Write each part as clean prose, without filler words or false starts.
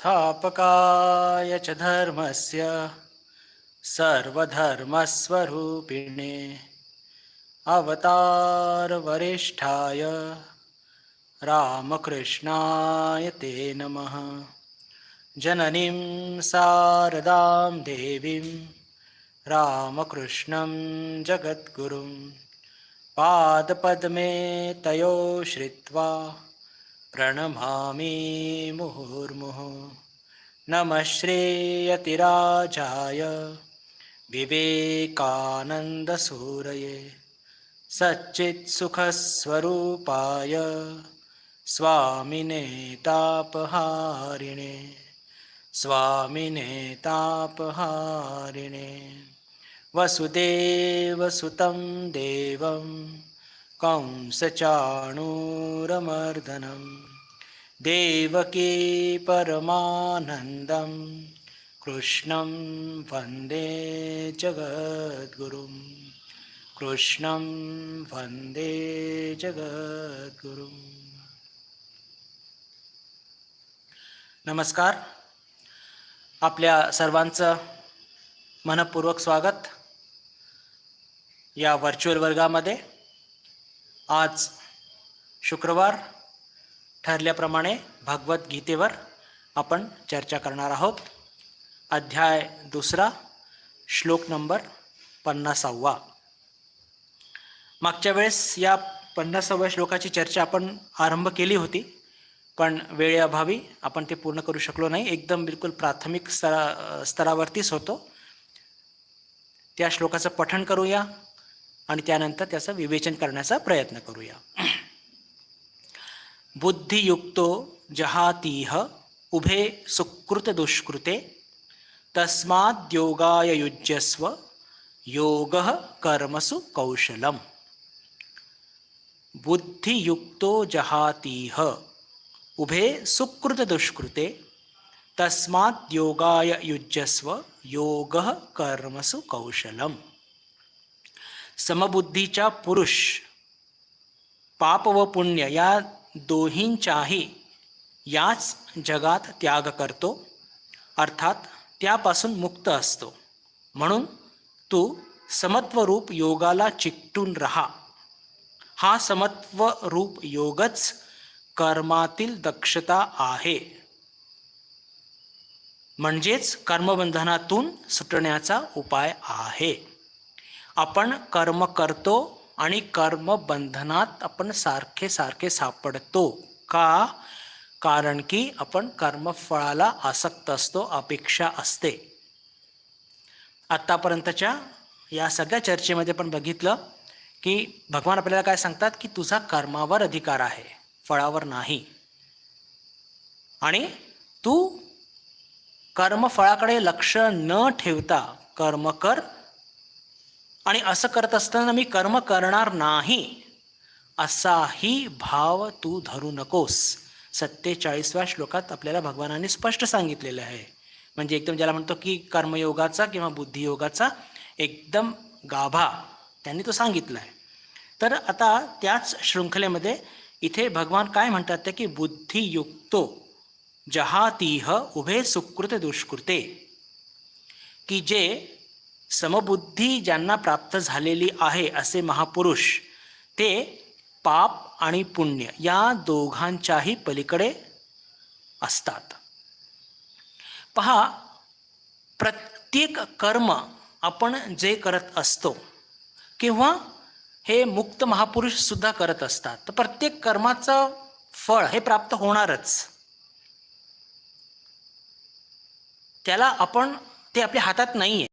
स्थापकाय च धर्मस्य सर्वधर्मस्वरूपिणे अवतारवरिष्ठाय रामकृष्णाय ते नमः। जननीं शारदां देवीं रामकृष्णं जगद्गुरुं पादपद्मे तयो श्रित्वा प्रणमामि मुहुर्मुहुः। नमः श्रीयतिराजाय विवेकानन्दसूरये सच्चित्सुखस्वरूपाय स्वामिने तापहारिणे वसुदेवसुतं देवं कंसचाणूरमर्दनं देवकी परमानन्दं कृष्णं वन्दे जगद्गुरुं नमस्कार. आपल्या सर्वांचं मनपूर्वक स्वागत या व्हर्च्युअल वर्गामध्ये. आज शुक्रवार ठरल्याप्रमाणे भगवद्गीतेवर आपण चर्चा करणार आहोत. अध्याय 2, श्लोक नंबर 50. मागच्या वेळेस या 50व्या श्लोकाची चर्चा आपण आरंभ केली होती, पण वेळेअभावी आपण ते पूर्ण करू शकलो नाही. एकदम बिलकुल प्राथमिक स्तरावरतीच होतो. त्या श्लोकाचं पठण करूया आणि त्यानंतर त्याचं विवेचन करण्याचा प्रयत्न करूया. बुद्धियुक्तो जहातीह उभे सुकृत दुष्कृते तस्माद्योगाय युज्यस्व योगः कर्मसु कौशलम्. बुद्धियुक्तो जहातीह उभे सुकृत दुष्कृते तस्मात् योगाय युज्यस्व योगः कर्मसु कौशलम्. समबुद्धीचा पुरुष पाप व पुण्य या दोहींचाही याच जगात त्याग करतो, अर्थात त्यापासून मुक्त असतो. म्हणून तू समत्वरूप योगाला चिकटून राहा. हा समत्वरूप योगच कर्मातील दक्षता आहे, म्हणजेच कर्मबंधनातून सुटण्याचा उपाय आहे. आपण कर्म करतो आणि कर्मबंधनात आपण सारखे सापडतो का? कारण की आपण कर्मफळाला आसक्त असतो, अपेक्षा असते. आत्तापर्यंतच्या या सगळ्या चर्चेमध्ये पण बघितलं की भगवान आपल्याला काय सांगतात की तुझा कर्मावर अधिकार आहे, फळावर नाही. आणि तू कर्मफळाकडे लक्ष न ठेवता कर्म कर. आणि असं करत असताना मी कर्म करणार नाही असाही भाव तू धरू नकोस. 47व्या श्लोकात आपल्याला भगवानाने स्पष्ट सांगितलेलं आहे. म्हणजे एकदम ज्याला म्हणतो की कर्मयोगाचा किंवा बुद्धियोगाचा एकदम गाभा त्यांनी तो सांगितला आहे. तर आता त्याच शृंखलेमध्ये इथे भगवान काय म्हणतात ते की बुद्धियुक्तो जहातीह उभे सुकृत दुष्कृते, की जे समबुद्धी ज्यांना प्राप्त झालेली आहे असे महापुरुष ते पाप आणि पुण्य या दोघांच्याही पलीकडे असतात. पहा, प्रत्येक कर्म आपण जे करत असतो किंवा हे मुक्त महापुरुष सुद्धा करत असतात, तर प्रत्येक कर्माचं फळ हे प्राप्त होणारच. त्याला आपण ते आपल्या हातात नाही.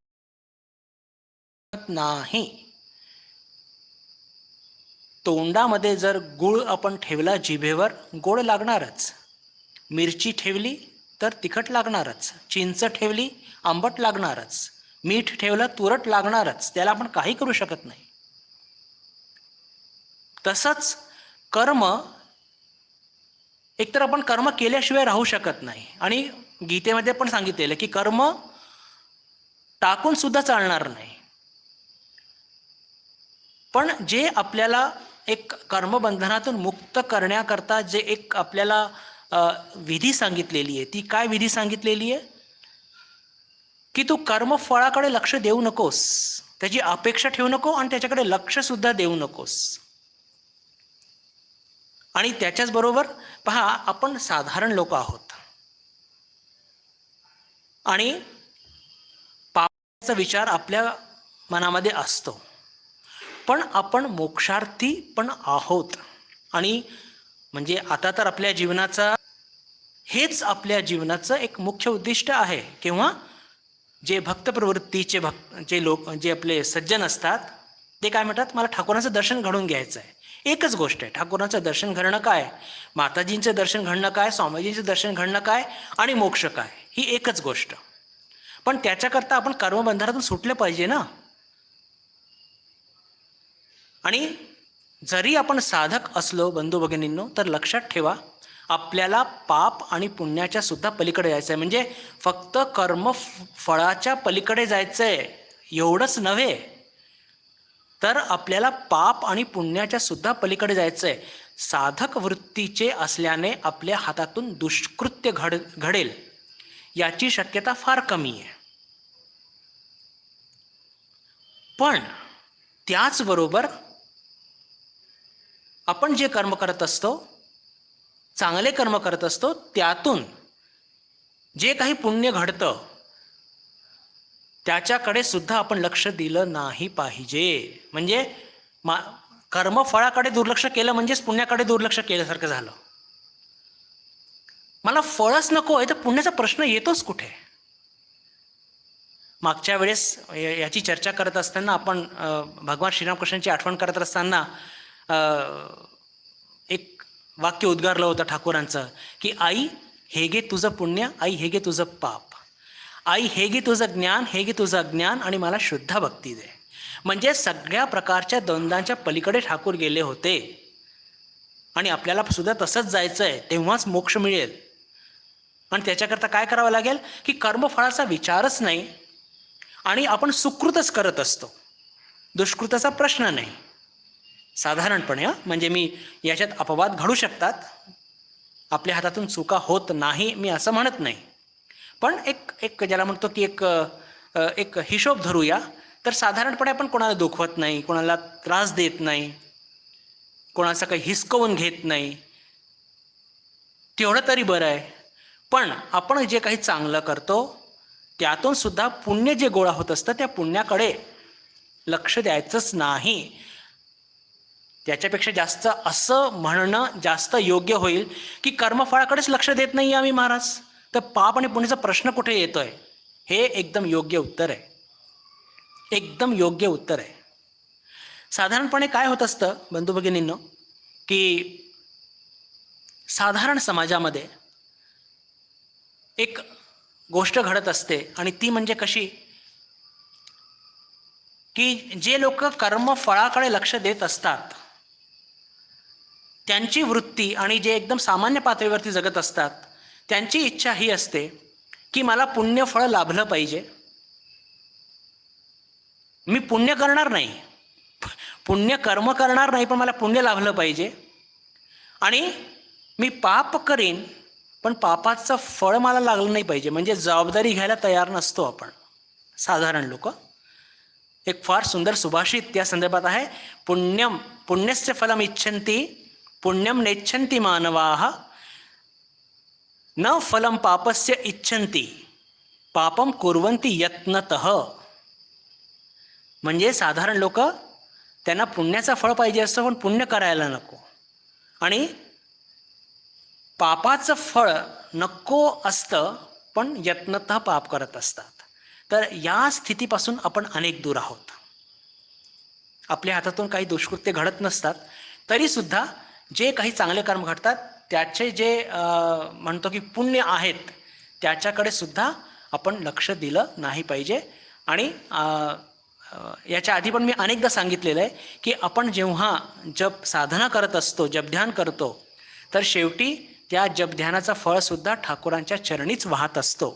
तोंडामध्ये जर गुळ आपण ठेवला जिभेवर, गोड लागणारच. मिरची ठेवली तर तिखट लागणारच. चिंच ठेवली आंबट लागणारच. मीठ ठेवलं तुरट लागणारच. त्याला आपण काही करू शकत नाही. तसंच कर्म, एकतर आपण कर्म केल्याशिवाय राहू शकत नाही. आणि गीतेमध्ये पण सांगितलेलं की कर्म टाकून सुद्धा चालणार नाही. पण जे आपल्याला एक कर्मबंधनातून मुक्त करण्याकरता जे एक आपल्याला विधी सांगितलेली आहे. ती काय विधी सांगितलेली आहे? की तू कर्मफळाकडे लक्ष देऊ नकोस, त्याची अपेक्षा ठेवू नको आणि त्याच्याकडे लक्ष सुद्धा देऊ नकोस. आणि त्याच्याच बरोबर पहा, आपण साधारण लोक आहोत आणि पापाचा विचार आपल्या मनामध्ये असतो, पण आपण मोक्षार्थी पण आहोत. आणि म्हणजे आता तर आपल्या जीवनाचा हेच आपल्या जीवनाचं एक मुख्य उद्दिष्ट आहे. किंवा जे भक्त प्रवृत्तीचे जे लोक, जे आपले सज्जन असतात, ते काय म्हणतात, मला ठाकूरांचं दर्शन घडून घ्यायचं आहे. एकच गोष्ट आहे, ठाकूरांचं दर्शन घडणं काय, माताजींचं दर्शन घडणं काय, स्वामीजींचं दर्शन घडणं काय आणि मोक्ष काय, ही एकच गोष्ट. पण त्याच्याकरता आपण कर्मबंधनातून सुटले पाहिजे ना. आणि जरी आपण साधक असलो बंधू भगिनींनो, तर लक्षात ठेवा, आपल्याला पाप आणि पुण्याच्या सुद्धा पलीकडे जायचं आहे. म्हणजे फक्त कर्म फळाच्या पलीकडे जायचं आहे एवढंच नव्हे, तर आपल्याला पाप आणि पुण्याच्या सुद्धा पलीकडे जायचं आहे. साधक वृत्तीचे असल्याने आपल्या हातातून दुष्कृत्य घडेल याची शक्यता फार कमी आहे. पण त्याचबरोबर आपण जे कर्म करत असतो, चांगले कर्म करत असतो, त्यातून जे काही पुण्य घडतं त्याच्याकडे सुद्धा आपण लक्ष दिलं नाही पाहिजे. म्हणजे कर्मफळाकडे दुर्लक्ष केलं म्हणजेच पुण्याकडे दुर्लक्ष केल्यासारखं झालं. मला फळच नको आहे तर पुण्याचा प्रश्न येतोच कुठे? मागच्या वेळेस याची चर्चा करत असताना आपण भगवान श्रीरामकृष्णांची आठवण करत असताना एक वाक्य उद्गारलं होतं ठाकूरांचं, की आई हे घे तुझं पुण्य, आई हे घे तुझं पाप, आई हे घे तुझं ज्ञान, हे घे तुझं अज्ञान आणि मला शुद्ध भक्ती दे. म्हणजे सगळ्या प्रकारच्या द्वंद्वांच्या पलीकडे ठाकूर गेले होते. आणि आपल्याला सुद्धा तसंच जायचं आहे, तेव्हाच मोक्ष मिळेल. आणि त्याच्याकरता काय करावं लागेल, की कर्मफळाचा विचारच नाही आणि आपण सुकृतच करत असतो, दुष्कृताचा प्रश्न नाही. साधारणपणे म्हणजे मी याच्यात अपवाद घडू शकतात, आपल्या हातातून चुका होत नाही मी असं म्हणत नाही, पण एक ज्याला म्हणतो की एक हिशोब धरूया. तर साधारणपणे आपण कोणाला दुखवत नाही, कोणाला त्रास देत नाही, कोणाचं काही हिसकवून घेत नाही, तेवढं तरी बरं आहे. पण आपण जे काही चांगलं करतो त्यातून सुद्धा पुण्य जे गोळा होत असतं त्या पुण्याकडे लक्ष द्यायचंच नाही. त्याच्यापेक्षा जास्त असं म्हणणं जास्त योग्य होईल की कर्मफळाकडेच लक्ष देत नाही आम्ही महाराज, तर पाप आणि पुण्याचा प्रश्न कुठे येतोय? हे एकदम योग्य उत्तर आहे, एकदम योग्य उत्तर आहे. साधारणपणे काय होत असतं बंधू भगिनींनो, की साधारण समाजामध्ये एक गोष्ट घडत असते आणि ती म्हणजे कशी, की जे लोक कर्मफळाकडे लक्ष देत असतात त्यांची वृत्ती आणि जे एकदम सामान्य पातळीवरती जगत असतात त्यांची इच्छा ही असते की मला पुण्यफळ लाभलं पाहिजे. मी पुण्य करणार नाही, पुण्य कर्म करणार नाही, पण मला पुण्य लाभलं पाहिजे. आणि मी पाप करीन पण पापाचं फळ मला लागलं नाही पाहिजे. म्हणजे जबाबदारी घ्यायला तयार नसतो आपण साधारण लोक. एक फार सुंदर सुभाषित त्या संदर्भात आहे, पुण्यस्य फलम इच्छन्ति पुण्यम नेच्छन्ति मानवाः न फलम पापस्य इच्छन्ति पापम कुर्वन्ति यत्नतः. म्हणजे साधारण लोक त्यांना पुण्याचं फळ पाहिजे असतं पण पुण्य करायला नको, आणि पापाचं फळ नको असतं पण यत्नतः पाप करत असतात. तर या स्थितीपासून आपण अनेक दूर आहोत. आपल्या हातातून काही दुष्कृत्य घडत नसतात तरीसुद्धा जे काही चांगले कर्म घडतात त्याचे जे म्हणतो की पुण्य आहेत त्याच्याकडे सुद्धा आपण लक्ष दिलं नाही पाहिजे. आणि याच्या आधी पण मी अनेकदा सांगितलेलं आहे की आपण जेव्हा जप साधना करत असतो, जपध्यान करतो, तर शेवटी त्या जपध्यानाचं फळसुद्धा ठाकूरांच्या चरणीच वाहत असतो.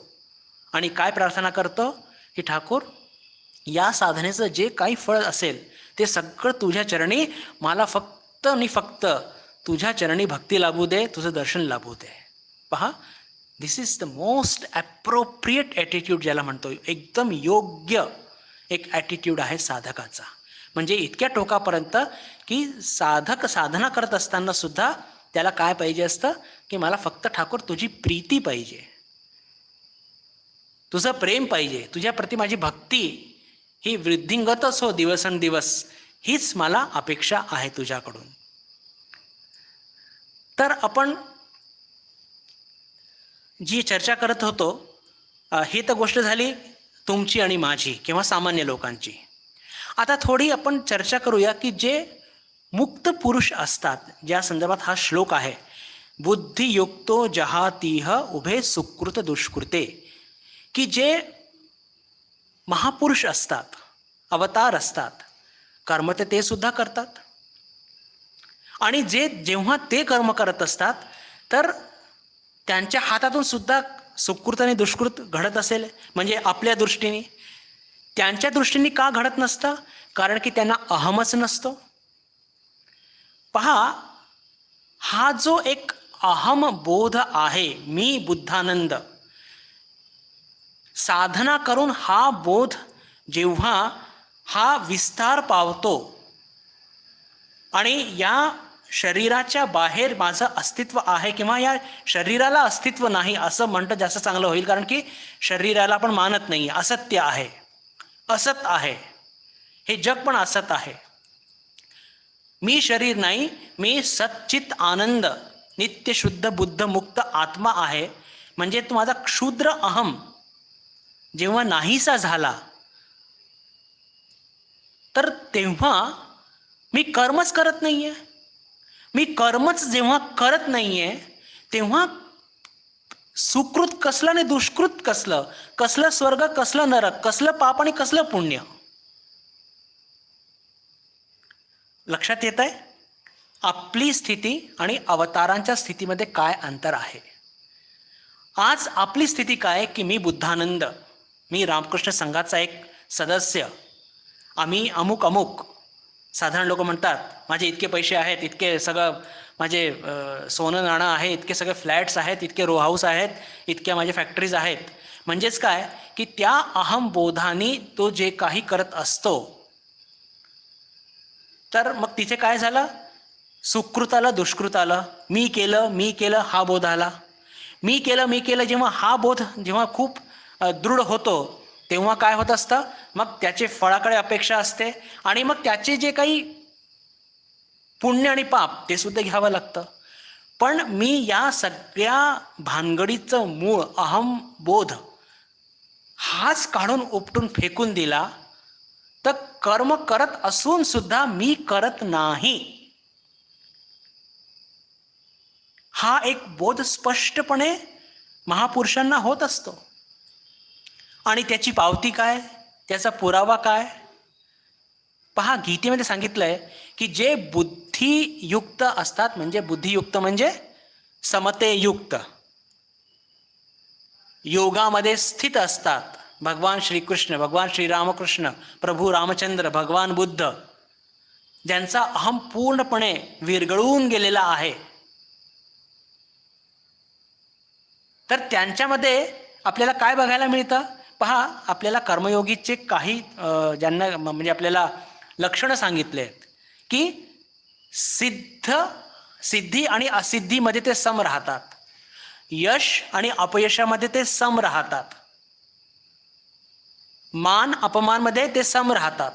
आणि काय प्रार्थना करतो की ठाकूर या साधनेचं जे काही फळ असेल ते सगळं तुझ्या चरणी, मला फक्त आणि फक्त तुझ्या चरणी भक्ती लाभू दे, तुझं दर्शन लाभू दे. पहा, this is the most appropriate attitude ज्याला म्हणतो, एकदम योग्य एक ॲटिट्यूड आहे साधकाचा. म्हणजे इतक्या टोकापर्यंत की साधक साधना करत असताना सुद्धा त्याला काय पाहिजे असतं की मला फक्त ठाकूर तुझी प्रीती पाहिजे, तुझं प्रेम पाहिजे, तुझ्याप्रती माझी भक्ती ही वृद्धिंगतच हो दिवसेंदिवस, हीच मला अपेक्षा आहे तुझ्याकडून. तर आपण जी चर्चा करत होतो ही तर गोष्ट झाली तुमची आणि माझी किंवा सामान्य लोकांची. आता थोडी आपण चर्चा करूया की जे मुक्त पुरुष असतात, ज्या संदर्भात हा श्लोक आहे, बुद्धियुक्तो जहातीह उभे सुकृत दुष्कृते, की जे महापुरुष असतात, अवतार असतात, कर्म ते सुद्धा करतात. आणि जेव्हा ते कर्म करत असतात तर त्यांच्या हातातून सुद्धा सुकृत आणि दुष्कृत घडत असेल. म्हणजे आपल्या दृष्टीने, त्यांच्या दृष्टीने का घडत नसतं? कारण की त्यांना अहमच नसतो. पहा, हा जो एक अहम बोध आहे, मी बुद्धानंद, साधना करून हा बोध जेव्हा हा विस्तार पावतो आणि या शरीराच्या बाहेर माझं अस्तित्व आहे किंवा या शरीराला अस्तित्व नाही असं म्हणतं जास्त चांगलं होईल, कारण की शरीराला पण मानत नाही, असत्य आहे, असत आहे, हे जग पण असत आहे. मी शरीर नाही, मी सच्चित आनंद नित्य शुद्ध बुद्ध मुक्त आत्मा आहे. म्हणजे तो माझा क्षुद्र अहम जेव्हा नाहीसा झाला तर तेव्हा मी कर्मच करत नाहीये. मी कर्मच जेव्हा करत नाहीये तेव्हा सुकृत कसलं आणि दुष्कृत कसलं, कसलं स्वर्ग कसलं नरक, कसलं पाप आणि कसलं पुण्य. लक्षात येत आहे आपली स्थिती आणि अवतारांच्या स्थितीमध्ये काय अंतर आहे. आज आपली स्थिती काय की मी बुद्धानंद, मी रामकृष्ण संघाचा एक सदस्य, आम्ही अमुक अमुक. साधारण लोक म्हणतात माझे इतके पैसे आहेत, इतके सगळं माझे सोनं नाणं आहे, इतके सगळे फ्लॅट्स आहेत, इतके रो हाऊस आहेत, इतक्या माझ्या फॅक्टरीज आहेत. म्हणजेच काय की त्या अहमबोधाने तो जे काही करत असतो तर मग तिथे काय झालं, सुकृत आलं, दुष्कृत आलं. मी केलं हा बोध आला. मी केलं जेव्हा हा बोध जेव्हा खूप दृढ होतो तेव्हा काय होत असतं, मग त्याचे फळाकडे अपेक्षा असते आणि मग त्याचे जे काही पुण्य आणि पाप ते सुद्धा घ्यावं लागतं. पण मी या सगळ्या भानगडीचं मूळ अहमबोध हाच काढून उपटून फेकून दिला तर कर्म करत असून सुद्धा मी करत नाही, हा एक बोध स्पष्टपणे महापुरुषांना होत असतो. आणि त्याची पावती काय, त्याचा पुरावा काय? पहा, गीतेमध्ये सांगितलंय की जे बुद्धियुक्त असतात, म्हणजे बुद्धियुक्त म्हणजे समतेयुक्त, योगामध्ये स्थित असतात, भगवान श्रीकृष्ण, भगवान श्रीरामकृष्ण, प्रभू रामचंद्र, भगवान बुद्ध, ज्यांचा अहम पूर्णपणे विरघळून गेलेला आहे, तर त्यांच्यामध्ये आपल्याला काय बघायला मिळतं. पहा, आपल्याला कर्मयोगीचे काही ज्यांना म्हणजे आपल्याला लक्षणं सांगितले आहेत की सिद्धी आणि असिद्धीमध्ये ते सम राहतात, यश आणि अपयशामध्ये ते सम राहतात, मान अपमानमध्ये ते सम राहतात,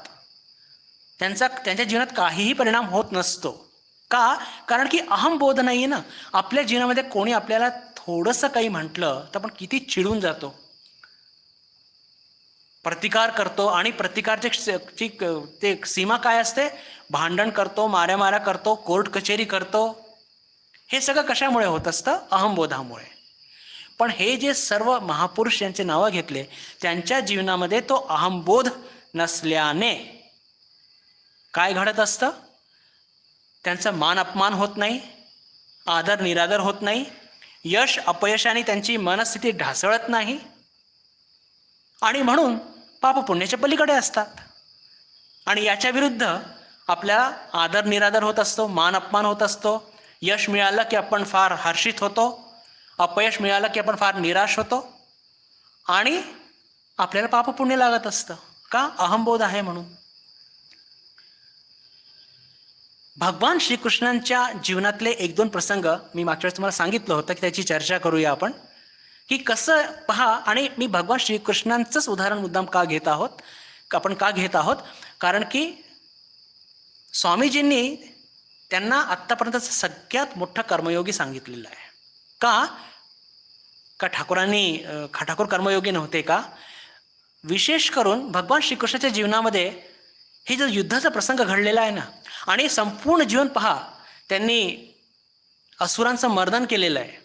त्यांच्या जीवनात काहीही परिणाम होत नसतो. का? कारण की अहमबोध नाही आहे ना. आपल्या जीवनामध्ये कोणी आपल्याला थोडंसं काही म्हटलं तर आपण किती चिडून जातो, प्रतिकार करतो. आणि प्रतिकारची ते सीमा काय असते, भांडण करतो, माऱ्या करतो, कोर्ट कचेरी करतो. हे सगळं कशामुळे होत असतं? अहमबोधामुळे. पण हे जे सर्व महापुरुष यांचे नावं घेतले त्यांच्या जीवनामध्ये तो अहमबोध नसल्याने काय घडत असतं, त्यांचा मान अपमान होत नाही, आदर निरादर होत नाही, यश अपयशाने त्यांची मनस्थिती ढासळत नाही आणि म्हणून पापपुण्याच्या पलीकडे असतात. आणि याच्या विरुद्ध आपल्याला आदर निरादर होत असतो, मान अपमान होत असतो, यश मिळालं की आपण फार हर्षित होतो अपयश मिळालं की आपण फार निराश होतो आणि आपल्याला पापपुण्य लागत असतं. का? अहंबोध आहे म्हणून. भगवान श्रीकृष्णांच्या जीवनातले 1-2 प्रसंग मी मागच्या वेळेस तुम्हाला सांगितलं होतं की त्याची चर्चा करूया आपण, की कसं पहा. आणि मी भगवान श्रीकृष्णांचंच उदाहरण मुद्दाम का घेत आहोत कारण की स्वामीजींनी त्यांना आत्तापर्यंतचं सगळ्यात मोठं कर्मयोगी सांगितलेलं आहे. का ठाकूर कर्मयोगी नव्हते का? विशेष करून भगवान श्रीकृष्णाच्या जीवनामध्ये हे जो युद्धाचा प्रसंग घडलेला आहे ना, आणि संपूर्ण जीवन पहा, त्यांनी असुरांचं मर्दन केलेलं आहे.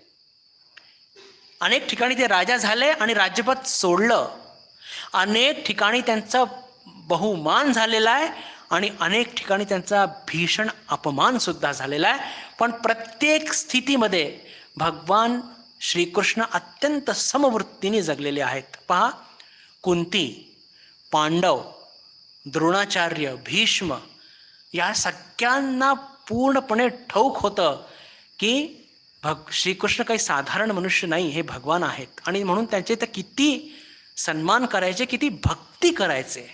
अनेक ठिकाणी ते राजा झाले आणि राज्यपद सोडलं. अनेक ठिकाणी त्यांचा बहुमान झालेला आहे आणि अनेक ठिकाणी त्यांचा भीषण अपमान सुद्धा झालेला आहे. पण प्रत्येक स्थितीमध्ये भगवान श्रीकृष्ण अत्यंत समवृत्तीने जगलेले आहेत. पहा, कुंती, पांडव, द्रोणाचार्य, भीष्म या सगळ्यांना पूर्णपणे ठाऊक होतं की श्रीकृष्ण काही साधारण मनुष्य नाही, हे भगवान आहेत. आणि म्हणून त्यांचे तर किती सन्मान करायचे, किती भक्ती करायचे.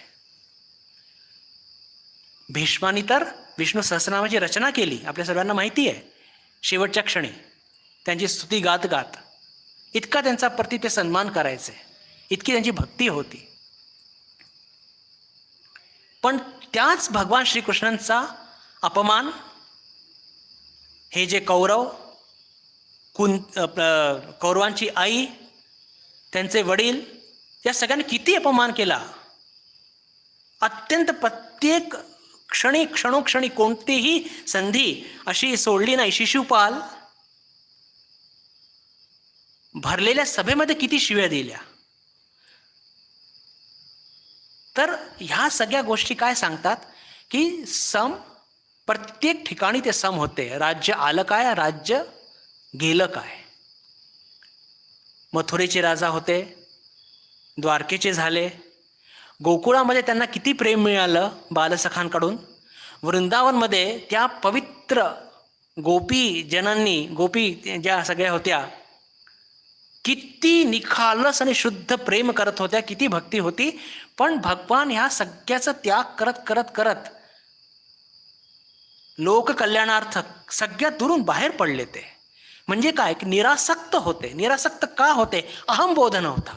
भीष्मानी तर विष्णू सहस्रनामाची रचना केली, आपल्या सर्वांना माहिती आहे. शेवटच्या क्षणी त्यांची स्तुती गात गात इतका त्यांचा प्रति ते सन्मान करायचे, इतकी त्यांची भक्ती होती. पण त्याच भगवान श्रीकृष्णांचा अपमान हे जे कौरवांची आई, त्यांचे वडील, या सगळ्यांनी किती अपमान केला. अत्यंत प्रत्येक क्षणोक्षणी कोणतीही संधी अशी सोडली नाही. शिशुपाल भरलेल्या सभेमध्ये किती शिव्या दिल्या. तर ह्या सगळ्या गोष्टी काय सांगतात की प्रत्येक ठिकाणी ते सम होते. राज्य आलं काय, राज्य गेलं काय. मथुरेचे राजा होते, द्वारकेचे झाले, गोकुळामध्ये त्यांना किती प्रेम मिळालं बालसखांकडून. वृंदावनमध्ये त्या पवित्र गोपी ज्या सगळ्या होत्या, किती निखालस आणि शुद्ध प्रेम करत होत्या, किती भक्ती होती. पण भगवान ह्या सगळ्याचा त्याग करत करत करत लोककल्याणार्थ सगळ्यात दुरून बाहेर पडले. ते म्हणजे काय की निरासक्त होते. निरासक्त का होते? अहंबोध नव्हता.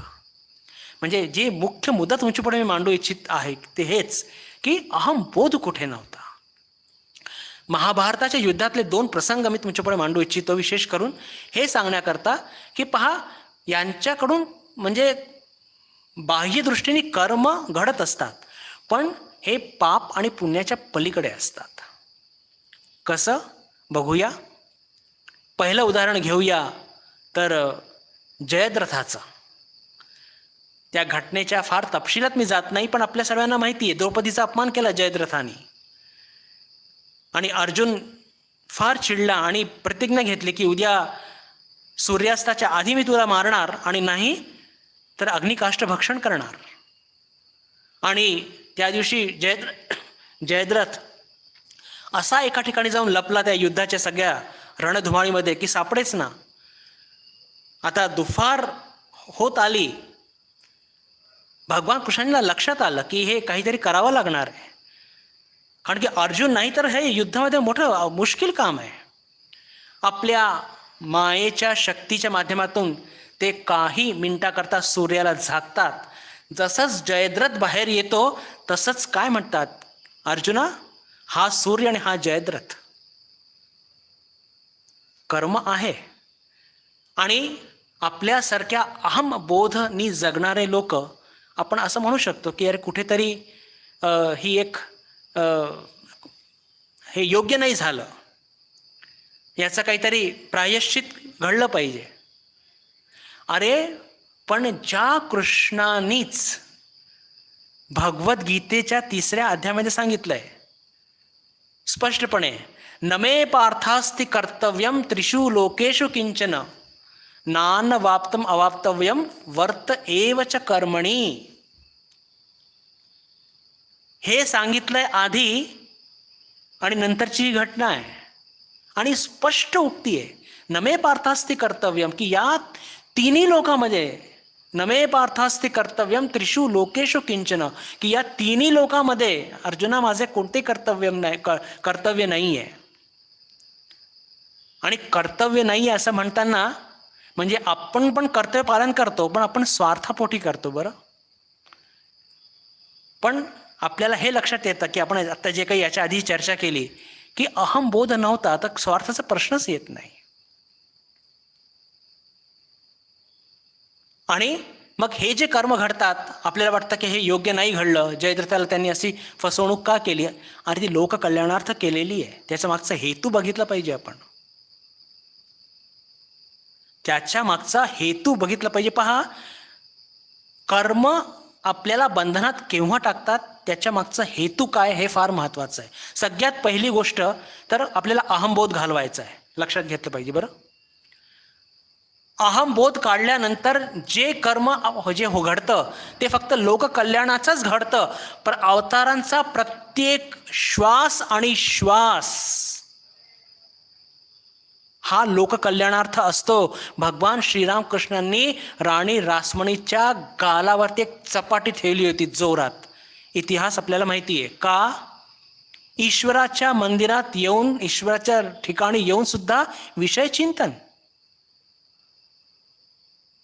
म्हणजे जे मुख्य मुद्दा तुमच्यापुढे मी मांडू इच्छित आहे ते हेच की अहंबोध कुठे नव्हता. महाभारताच्या युद्धातले 2 प्रसंग मी तुमच्यापुढे मांडू इच्छितो, विशेष करून हे सांगण्याकरता की पहा, यांच्याकडून म्हणजे बाह्यदृष्टीने कर्म घडत असतात, पण हे पाप आणि पुण्याच्या पलीकडे असतात. कसं बघूया. पहिलं उदाहरण घेऊया तर जयद्रथाचं. त्या घटनेच्या फार तपशिलात मी जात नाही, पण आपल्या सर्वांना माहिती आहे द्रौपदीचा अपमान केला जयद्रथाने. आणि अर्जुन फार चिडला आणि प्रतिज्ञा घेतली की उद्या सूर्यास्ताच्या आधी मी तुला मारणार आणि नाही तर अग्निकाष्ठ भक्षण करणार. आणि त्या दिवशी जयद्रथ असा एका ठिकाणी जाऊन लपला त्या युद्धाच्या सगळ्या रणधुमाळीमध्ये की सापडेच ना. आता दुपार होत आली. भगवान कृष्णांना लक्षात आलं की हे काहीतरी करावं लागणार आहे, कारण की अर्जुन नाही तर हे युद्धामध्ये मोठं मुश्किल काम आहे. आपल्या मायेच्या शक्तीच्या माध्यमातून ते काही मिनिटाकरता सूर्याला झाकतात. जसंच जयद्रथ बाहेर येतो तसंच काय म्हणतात, अर्जुना हा सूर्य आणि हा जयद्रथ. कर्म आहे. आणि आपल्यासारख्या अहमबोधनी जगणारे लोक आपण असं म्हणू शकतो की अरे कुठेतरी हे योग्य नाही झालं, याचं काहीतरी प्रायश्चित घडलं पाहिजे. अरे पण ज्या कृष्णानीच भगवद्गीतेच्या 3ऱ्या अध्यायामध्ये सांगितलंय स्पष्टपणे, नमे पार्थास्ति कर्तव्यम त्रिषु लोकेषु किंचन नानवाप्तम अवाप्तव्यम वर्त एव च कर्मणी. हे सांगितलंय आधी आणि नंतरची ही घटना आहे. आणि स्पष्ट उक्ती आहे, नमे पार्थास्ति कर्तव्यम, की या तिन्ही लोकांमध्ये, नमे पार्थास्ति कर्तव्यम त्रिषु लोकेषु किंचन, की या तिन्ही लोकांमध्ये अर्जुना माझे कोणते कर्तव्य नाही आहे. आणि कर्तव्य नाही असं म्हणताना म्हणजे आपण पण कर्तव्य पालन करतो, पण आपण स्वार्थापोटी करतो. बरं, पण आपल्याला हे लक्षात येतं की आपण आता जे काही याच्या आधी चर्चा केली की अहमबोध नव्हता तर स्वार्थाचा प्रश्नच येत नाही. आणि मग हे जे कर्म घडतात आपल्याला वाटतं की हे योग्य नाही घडलं, जयद्रथाला त्यांनी अशी फसवणूक का केली, आणि ती लोककल्याणार्थ केलेली आहे. त्याच्या मागचा हेतू बघितला पाहिजे आपण, त्याच्या मागचा हेतू बघितला पाहिजे. पहा, कर्म आपल्याला बंधनात केव्हा टाकतात, त्याच्या मागचा हेतू काय हे फार महत्त्वाचं आहे. सगळ्यात पहिली गोष्ट तर आपल्याला अहमबोध घालवायचा आहे, लक्षात घेतलं पाहिजे. बरं, अहमबोध काढल्यानंतर जे कर्म जे घडतं ते फक्त लोककल्याणाचंच घडतं, पण अवतारांचा प्रत्येक श्वास आणि श्वास हा लोककल्याणार्थ असतो. भगवान श्रीरामकृष्णांनी राणी रासमणीच्या गालावरती एक चपाटी ठेवली होती जोरात. इतिहास आपल्याला माहिती आहे का? ईश्वराच्या मंदिरात येऊन, ईश्वराच्या ठिकाणी येऊन सुद्धा विषय चिंतन.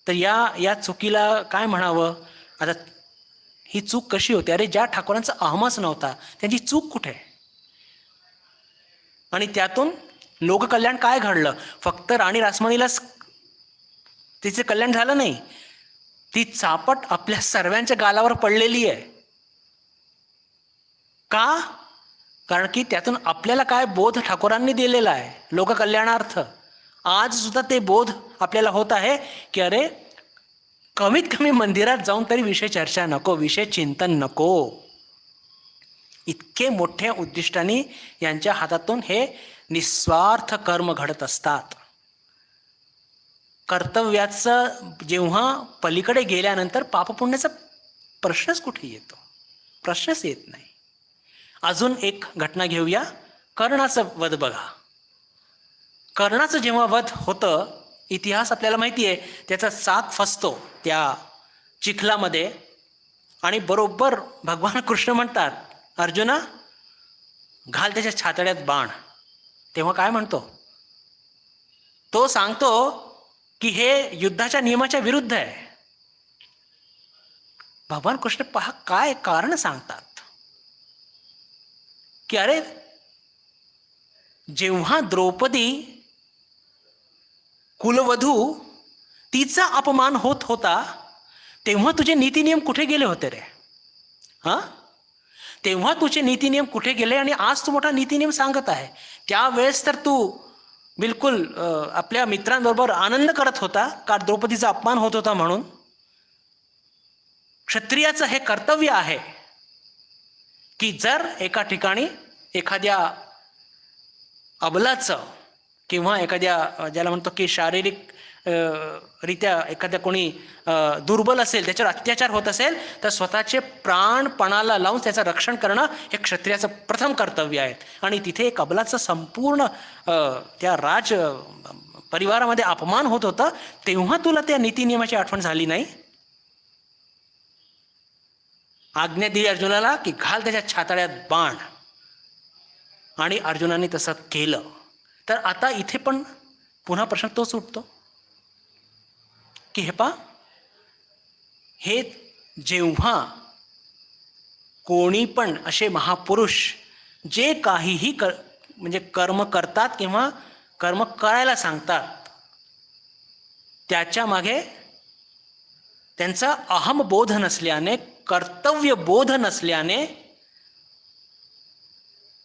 तर या चुकीला काय म्हणावं आता? ही चूक कशी होते? अरे, ज्या ठाकूरांचा अहमच नव्हता त्यांची चूक कुठे? आणि त्यातून लोककल्याण काय घडलं? फक्त राणी रासमणीलाच तिचे कल्याण झालं नाही, ती चापट आपल्या सर्वांच्या गालावर पडलेली आहे. का? कारण की त्यातून आपल्याला काय बोध ठाकूरांनी दिलेला आहे लोककल्याणार्थ. आज सुद्धा ते बोध आपल्याला होत आहे की अरे, कमीत कमी मंदिरात जाऊन तरी विषय चर्चा नको, विषय चिंतन नको. इतके मोठ्या उद्दिष्टाने यांच्या हातातून हे निस्वार्थ कर्म घडत असतात. कर्तव्याचं जेव्हा पलीकडे गेल्यानंतर पापपुण्याचा प्रश्नच कुठे येतो? प्रश्नच येत नाही. अजून एक घटना घेऊया. कर्णाचं वध बघा. कर्णाचं जेव्हा वध होतं, इतिहास आपल्याला माहिती आहे, त्याचा साप फसतो त्या चिखलामध्ये आणि बरोबर भगवान कृष्ण म्हणतात, अर्जुना घाल त्याच्या छातड्यात बाण. तेव्हा काय म्हणतो तो? सांगतो की हे युद्धाच्या नियमाच्या विरुद्ध आहे. भगवान कृष्ण पहा काय कारण सांगतात की अरे, जेव्हा द्रौपदी कुलवधू तिचा अपमान होत होता तेव्हा तुझे नीतिनियम कुठे गेले होते रे? हां, तेव्हा तुझे नीतिनियम कुठे गेले? आणि आज तू मोठा नीतिनियम सांगत आहे. त्यावेळेस तर तू बिलकुल आपल्या मित्रांबरोबर आनंद करत होता का द्रौपदीचा अपमान होत होता म्हणून. क्षत्रियाचं हे कर्तव्य आहे की जर एका ठिकाणी एखाद्या अबलाचं किंवा एखाद्या ज्याला म्हणतो की शारीरिक रित्या एखाद्या कोणी दुर्बल असेल, त्याच्यावर अत्याचार होत असेल तर स्वतःचे प्राणपणाला लावून त्याचं रक्षण करणं हे क्षत्रियाचं प्रथम कर्तव्य आहे. आणि तिथे एक अबलाचं संपूर्ण त्या राज परिवारामध्ये अपमान होत होता तेव्हा तुला त्या नीतिनियमाची आठवण झाली नाही? आज्ञा दिली अर्जुनाला की घाल त्याच्या छातड्यात बाण, आणि अर्जुनाने तसं केलं. तर आता इथे पण पुन्हा प्रश्न तोच उठतो की हे पा, हे जेव्हा कोणी पण असे महापुरुष जे काहीही म्हणजे कर्म करतात किंवा कर्म करायला सांगतात त्याच्या मागे त्यांचा अहमबोध नसल्याने, कर्तव्यबोध नसल्याने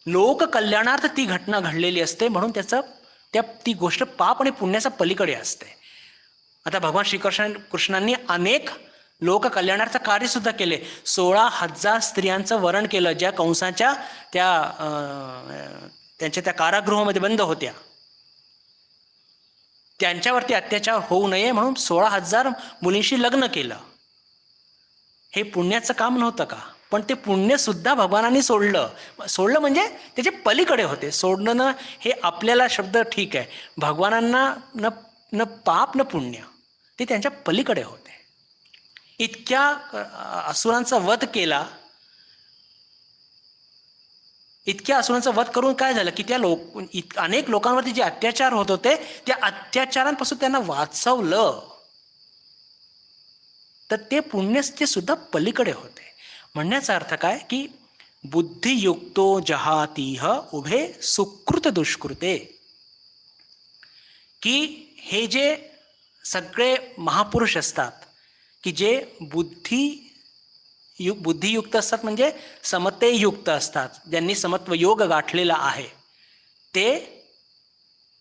लोककल्याणार्थ ती घटना घडलेली असते. म्हणून ती गोष्ट पाप आणि पुण्याच्या पलीकडे असते. आता भगवान कृष्णांनी अनेक लोककल्याणार्थ कार्य सुद्धा केले. 16,000 स्त्रियांचं वरण केलं ज्या कंसाच्या त्यांच्या त्या कारागृहामध्ये बंद होत्या. त्यांच्यावरती अत्याचार होऊ नये म्हणून 16,000 मुलींशी लग्न केलं. हे पुण्याचं काम नव्हतं का? पण ते पुण्यसुद्धा भगवानांनी सोडलं म्हणजे त्याचे पलीकडे होते. सोडणं ना हे आपल्याला शब्द ठीक आहे, भगवानांना न न पाप न पुण्य, ते त्यांच्या पलीकडे होते. इतक्या असुरांचा वध केला. इतक्या असुरांचा वध करून काय झालं की त्या अनेक लोकांवरती जे अत्याचार होत होते त्या अत्याचारांपासून त्यांना वाचवलं. तर ते पुण्य ते सुद्धा पलीकडे होते. म्हणण्याचा अर्थ काय की बुद्धियुक्तो जहातीह उभे सुकृत दुष्कृते, की हे जे सगळे महापुरुष असतात की जे बुद्धियुक्त असतात, म्हणजे समतेयुक्त असतात, ज्यांनी समत्व योग गाठलेला आहे, ते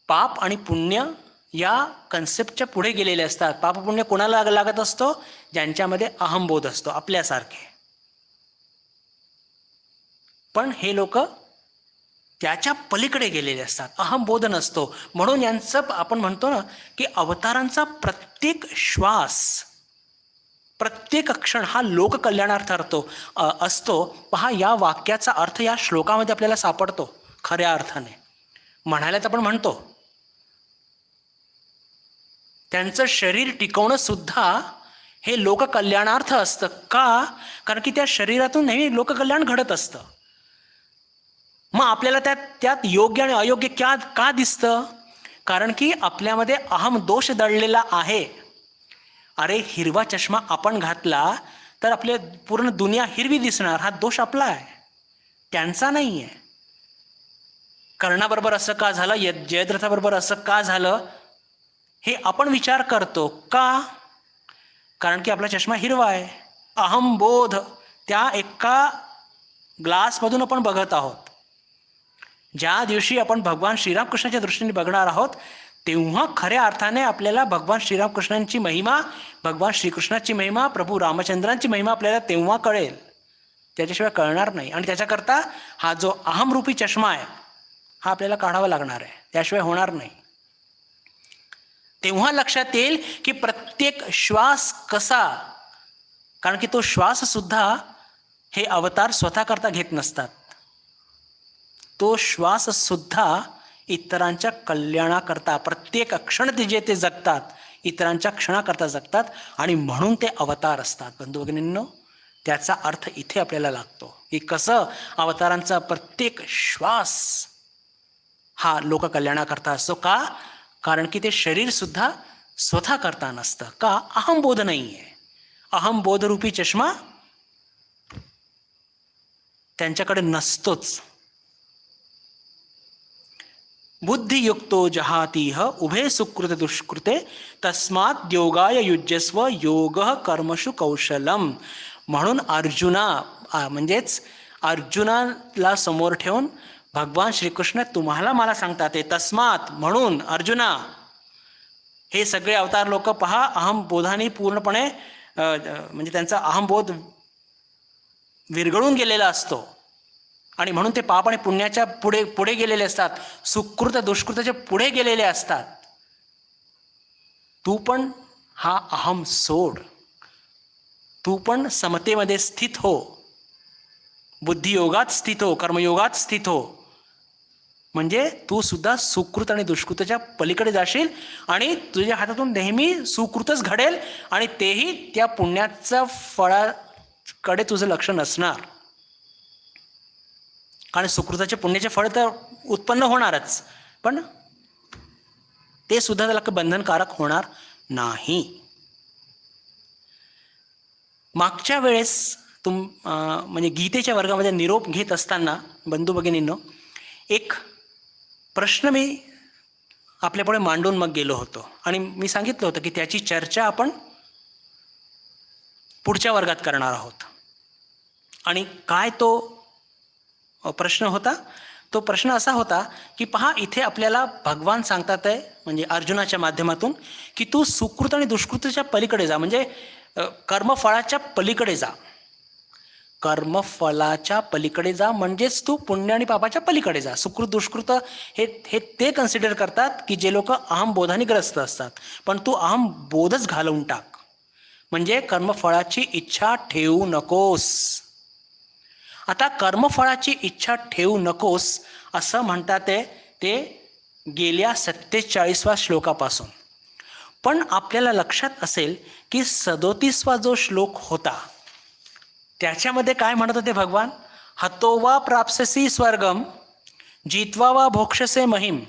पाप आणि पुण्य या कन्सेप्टच्या पुढे गेलेले असतात. पाप पुण्य कोणाला लागत असतो? ज्यांच्यामध्ये अहंबोध असतो आपल्यासारखे. पण हे लोक त्याच्या पलीकडे गेलेले असतात, अहंबोध नसतो. म्हणून यांचं आपण म्हणतो ना की अवतारांचा प्रत्येक श्वास, प्रत्येक क्षण हा लोककल्याणार्थ असतो. पहा, या वाक्याचा अर्थ या श्लोकामध्ये आपल्याला सापडतो खऱ्या अर्थाने. म्हणायला तर आपण म्हणतो त्यांचं शरीर टिकवणं सुद्धा हे लोककल्याणार्थ असतं. का? कारण की त्या शरीरातून नेहमी लोककल्याण घडत असतं. मग आपल्याला त्यात योग्य आणि अयोग्य का दिसतं? कारण की आपल्यामध्ये अहम दोष दडलेला आहे. अरे, हिरवा चष्मा आपण घातला तर आपल्या पूर्ण दुनिया हिरवी दिसणार, हा दोष आपला आहे, त्यांचा नाही आहे. कर्णाबरोबर असं का झालं, जयद्रथाबरोबर असं का झालं, हे आपण विचार करतो. का? कारण की आपला चष्मा हिरवा आहे. अहमबोध, त्या एका ग्लासमधून आपण बघत आहोत. ज्या दिवशी आपण भगवान श्रीरामकृष्णाच्या दृष्टीने बघणार आहोत तेव्हा खऱ्या अर्थाने आपल्याला भगवान श्रीरामकृष्णांची महिमा, भगवान श्रीकृष्णाची महिमा, प्रभू रामचंद्रांची महिमा आपल्याला तेव्हा कळेल, त्याच्याशिवाय कळणार नाही. आणि त्याच्याकरता हा जो अहमरूपी चष्मा आहे हा आपल्याला काढावा लागणार आहे, त्याशिवाय होणार नाही. तेव्हा लक्षात येईल की प्रत्येक श्वास कसा, कारण की तो श्वास सुद्धा हे अवतार स्वतः करता घेत नसतात. तो श्वास सुद्धा इतरांच्या कल्याणाकरता, प्रत्येक क्षण ते जगतात, इतरांच्या क्षणाकरता जगतात, आणि म्हणून ते अवतार असतात. बंधू भगिनींनो, त्याचा अर्थ इथे आपल्याला लागतो की कसं अवतारांचा प्रत्येक श्वास हा लोककल्याणाकरता असतो. का? कारण की ते शरीर सुद्धा स्वतः करता नसतं. का? अहंबोध नाही आहे. अहंबोधरूपी चष्मा त्यांच्याकडे नसतोच. बुद्धियुक्तो जहातीह उभे सुकृत दुष्कृते तस्मात् योगाय युज्यस्व योगः कर्मसु कौशलम. म्हणून अर्जुना, म्हणजेच अर्जुनाला समोर ठेवून भगवान श्रीकृष्ण तुम्हाला मला सांगतात ते तस्मात, म्हणून अर्जुना, हे सगळे अवतार लोक पहा अहमबोधाने पूर्णपणे म्हणजे त्यांचा अहमबोध विरघळून गेलेला असतो आणि म्हणून ते पाप आणि पुण्याच्या पुढे गेलेले असतात, सुकृत दुष्कृताच्या पुढे गेलेले असतात. तू पण हा अहम सोड, तू पण समतेमध्ये स्थित हो, बुद्धियोगात स्थित हो, कर्मयोगात स्थित हो, म्हणजे तू सुद्धा सुकृत आणि दुष्कृताच्या पलीकडे जाशील आणि तुझ्या हातातून नेहमी सुकृतच घडेल आणि तेही त्या पुण्याच्या फळाकडे तुझं लक्ष नसणार. कारण सुकृताचे पुण्याचे फळ तर उत्पन्न होणारच, पण ते सुद्धा त्याला बंधनकारक होणार नाही. मागच्या वेळेस म्हणजे गीतेच्या वर्गामध्ये निरोप घेत असताना बंधू भगिनींनो, एक प्रश्न मी आपल्यापुढे मांडून मग गेलो होतो आणि मी सांगितलं होतं की त्याची चर्चा आपण पुढच्या वर्गात करणार आहोत. आणि काय तो प्रश्न होता? तो प्रश्न असा होता की पहा, इथे आपल्याला भगवान सांगतात आहे, म्हणजे अर्जुनाच्या माध्यमातून, की तू सुकृत आणि दुष्कृतच्या पलीकडे जा, म्हणजे कर्मफळाच्या पलीकडे जा. कर्मफळाच्या पलीकडे जा म्हणजेच तू पुण्य आणि पापाच्या पलीकडे जा. सुकृत दुष्कृत हे ते कन्सिडर करतात की जे लोक अहमबोधाने ग्रस्त असतात, पण तू अहमबोधच घालवून टाक, म्हणजे कर्मफळाची इच्छा ठेवू नकोस. आता कर्मफळाची इच्छा ठेवू नकोस असं म्हणतात ते गेल्या 47व्या श्लोकापासून. पण आपल्याला लक्षात असेल की 37वा जो श्लोक होता त्याच्यामध्ये काय म्हणत होते भगवान? हतो वा प्राप्स्यसि स्वर्गम जित्वा वा भोक्षसे महिम.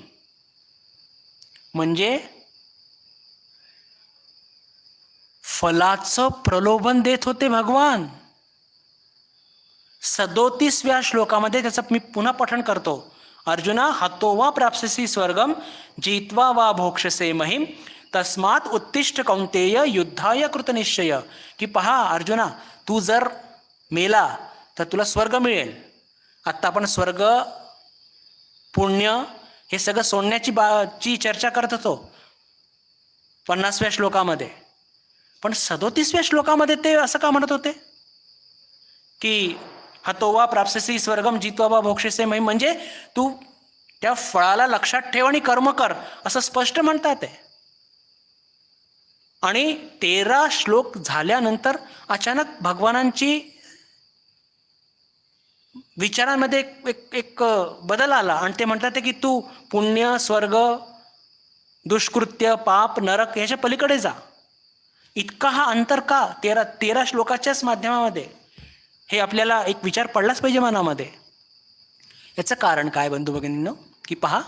म्हणजे फलाचं प्रलोभन देत होते भगवान. 37व्या श्लोकामध्ये त्याचं मी पुन्हा पठण करतो. अर्जुना हतो वा प्राप्स्यसि स्वर्गम जित्वा वा भोक्षसे महिम तस्मात् उत्तिष्ठ कौंतेय युद्धाय कृतनिश्चय. की पहा अर्जुना, तू जर मेला तर तुला स्वर्ग मिळेल. आत्ता आपण स्वर्ग पुण्य हे सगळं सोडण्याची चर्चा करत होतो 50व्या श्लोकामध्ये. पण 37व्या श्लोकामध्ये ते असं का म्हणत होते की हतो वा प्राप्स्यसि स्वर्गम जित्वा वा भोक्षसे महिम, म्हणजे तू त्या फळाला लक्षात ठेव आणि कर्म कर असं स्पष्ट म्हणतात ते. आणि 13 श्लोक झाल्यानंतर अचानक भगवानांची विचारांमध्ये एक बदल आला आणि ते म्हणतात की तू पुण्य, स्वर्ग, दुष्कृत्य, पाप, नरक याच्या पलीकडे जा. इतका हा अंतर का 13 श्लोकाच्याच माध्यमामध्ये? हे आपल्याला एक विचार पडलाच पाहिजे मनामध्ये. याचं कारण काय बंधू भगिनींनो? की पहा,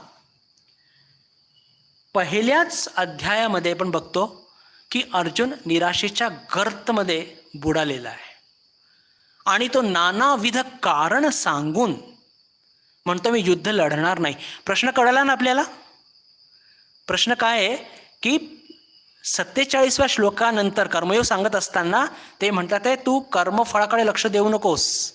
पहिल्याच अध्यायामध्ये आपण बघतो की अर्जुन निराशेच्या गर्तमध्ये बुडालेला आहे आणि तो नानाविध कारण सांगून म्हणतो मी युद्ध लढणार नाही. प्रश्न कळला ना आपल्याला? प्रश्न काय आहे की 47व्या श्लोकानंतर कर्मयोग सांगत असताना ते म्हणतात तू कर्मफळाकडे लक्ष देऊ नकोस,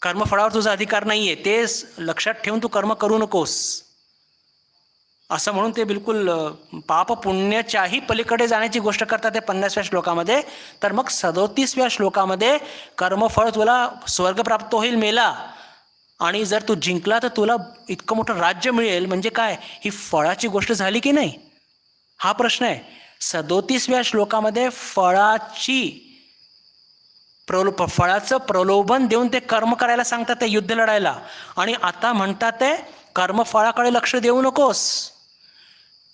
कर्मफळावर तुझा अधिकार नाहीये, ते लक्षात ठेवून तू कर्म करू नकोस असं म्हणून ते बिलकुल पाप पुण्याच्याही पलीकडे जाण्याची गोष्ट करतात ते 50व्या श्लोकामध्ये. तर मग 37व्या श्लोकामध्ये कर्मफळ तुला स्वर्ग प्राप्त होईल मेला, आणि जर तू जिंकला तर तुला इतकं मोठं राज्य मिळेल. म्हणजे काय, ही फळाची गोष्ट झाली की नाही हा प्रश्न आहे. 37व्या श्लोकामध्ये फळाचं प्रलोभन देऊन ते कर्म करायला सांगतात ते युद्ध लढायला, आणि आता म्हणतात ते कर्मफळाकडे लक्ष देऊ नकोस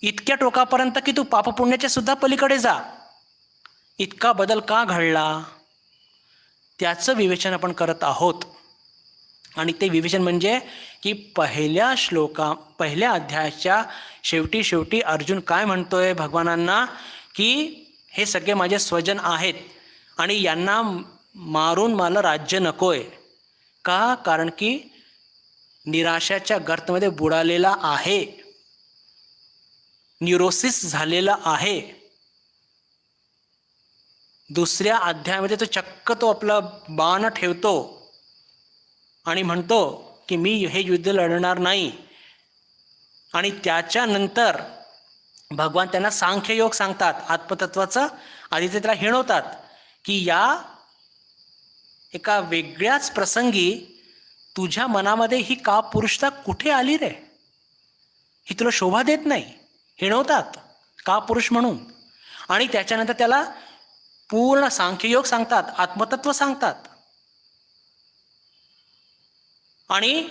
इतक्या टोकापर्यंत की तू पापपुण्याच्या सुद्धा पलीकडे जा. इतका बदल का घडला त्याचं विवेचन आपण करत आहोत. आणि ते विवेचन म्हणजे की पहिल्या अध्यायाच्या शेवटी अर्जुन काय म्हणतोय भगवानांना की हे सगळे माझे स्वजन आहेत आणि यांना मारून मला राज्य नकोय. का? कारण की निराशाच्या गर्तमध्ये बुडालेला आहे, न्यूरोसिस झालेला आहे. दुसऱ्या अध्यायामध्ये तो चक्क तो आपला बाण ठेवतो आणि म्हणतो की मी हे युद्ध लढणार नाही. आणि त्याच्यानंतर भगवान त्यांना सांख्ययोग सांगतात आत्मतत्वाचं. आधी ते त्याला हिणवतात की या एका वेगळ्याच प्रसंगी तुझ्या मनामध्ये ही का पुरुषता कुठे आली रे, ही तुला शोभा देत नाही. हिणवतात का पुरुष म्हणून. आणि त्याच्यानंतर त्याला पूर्ण सांख्ययोग सांगतात, आत्मतत्व सांगतात. आणि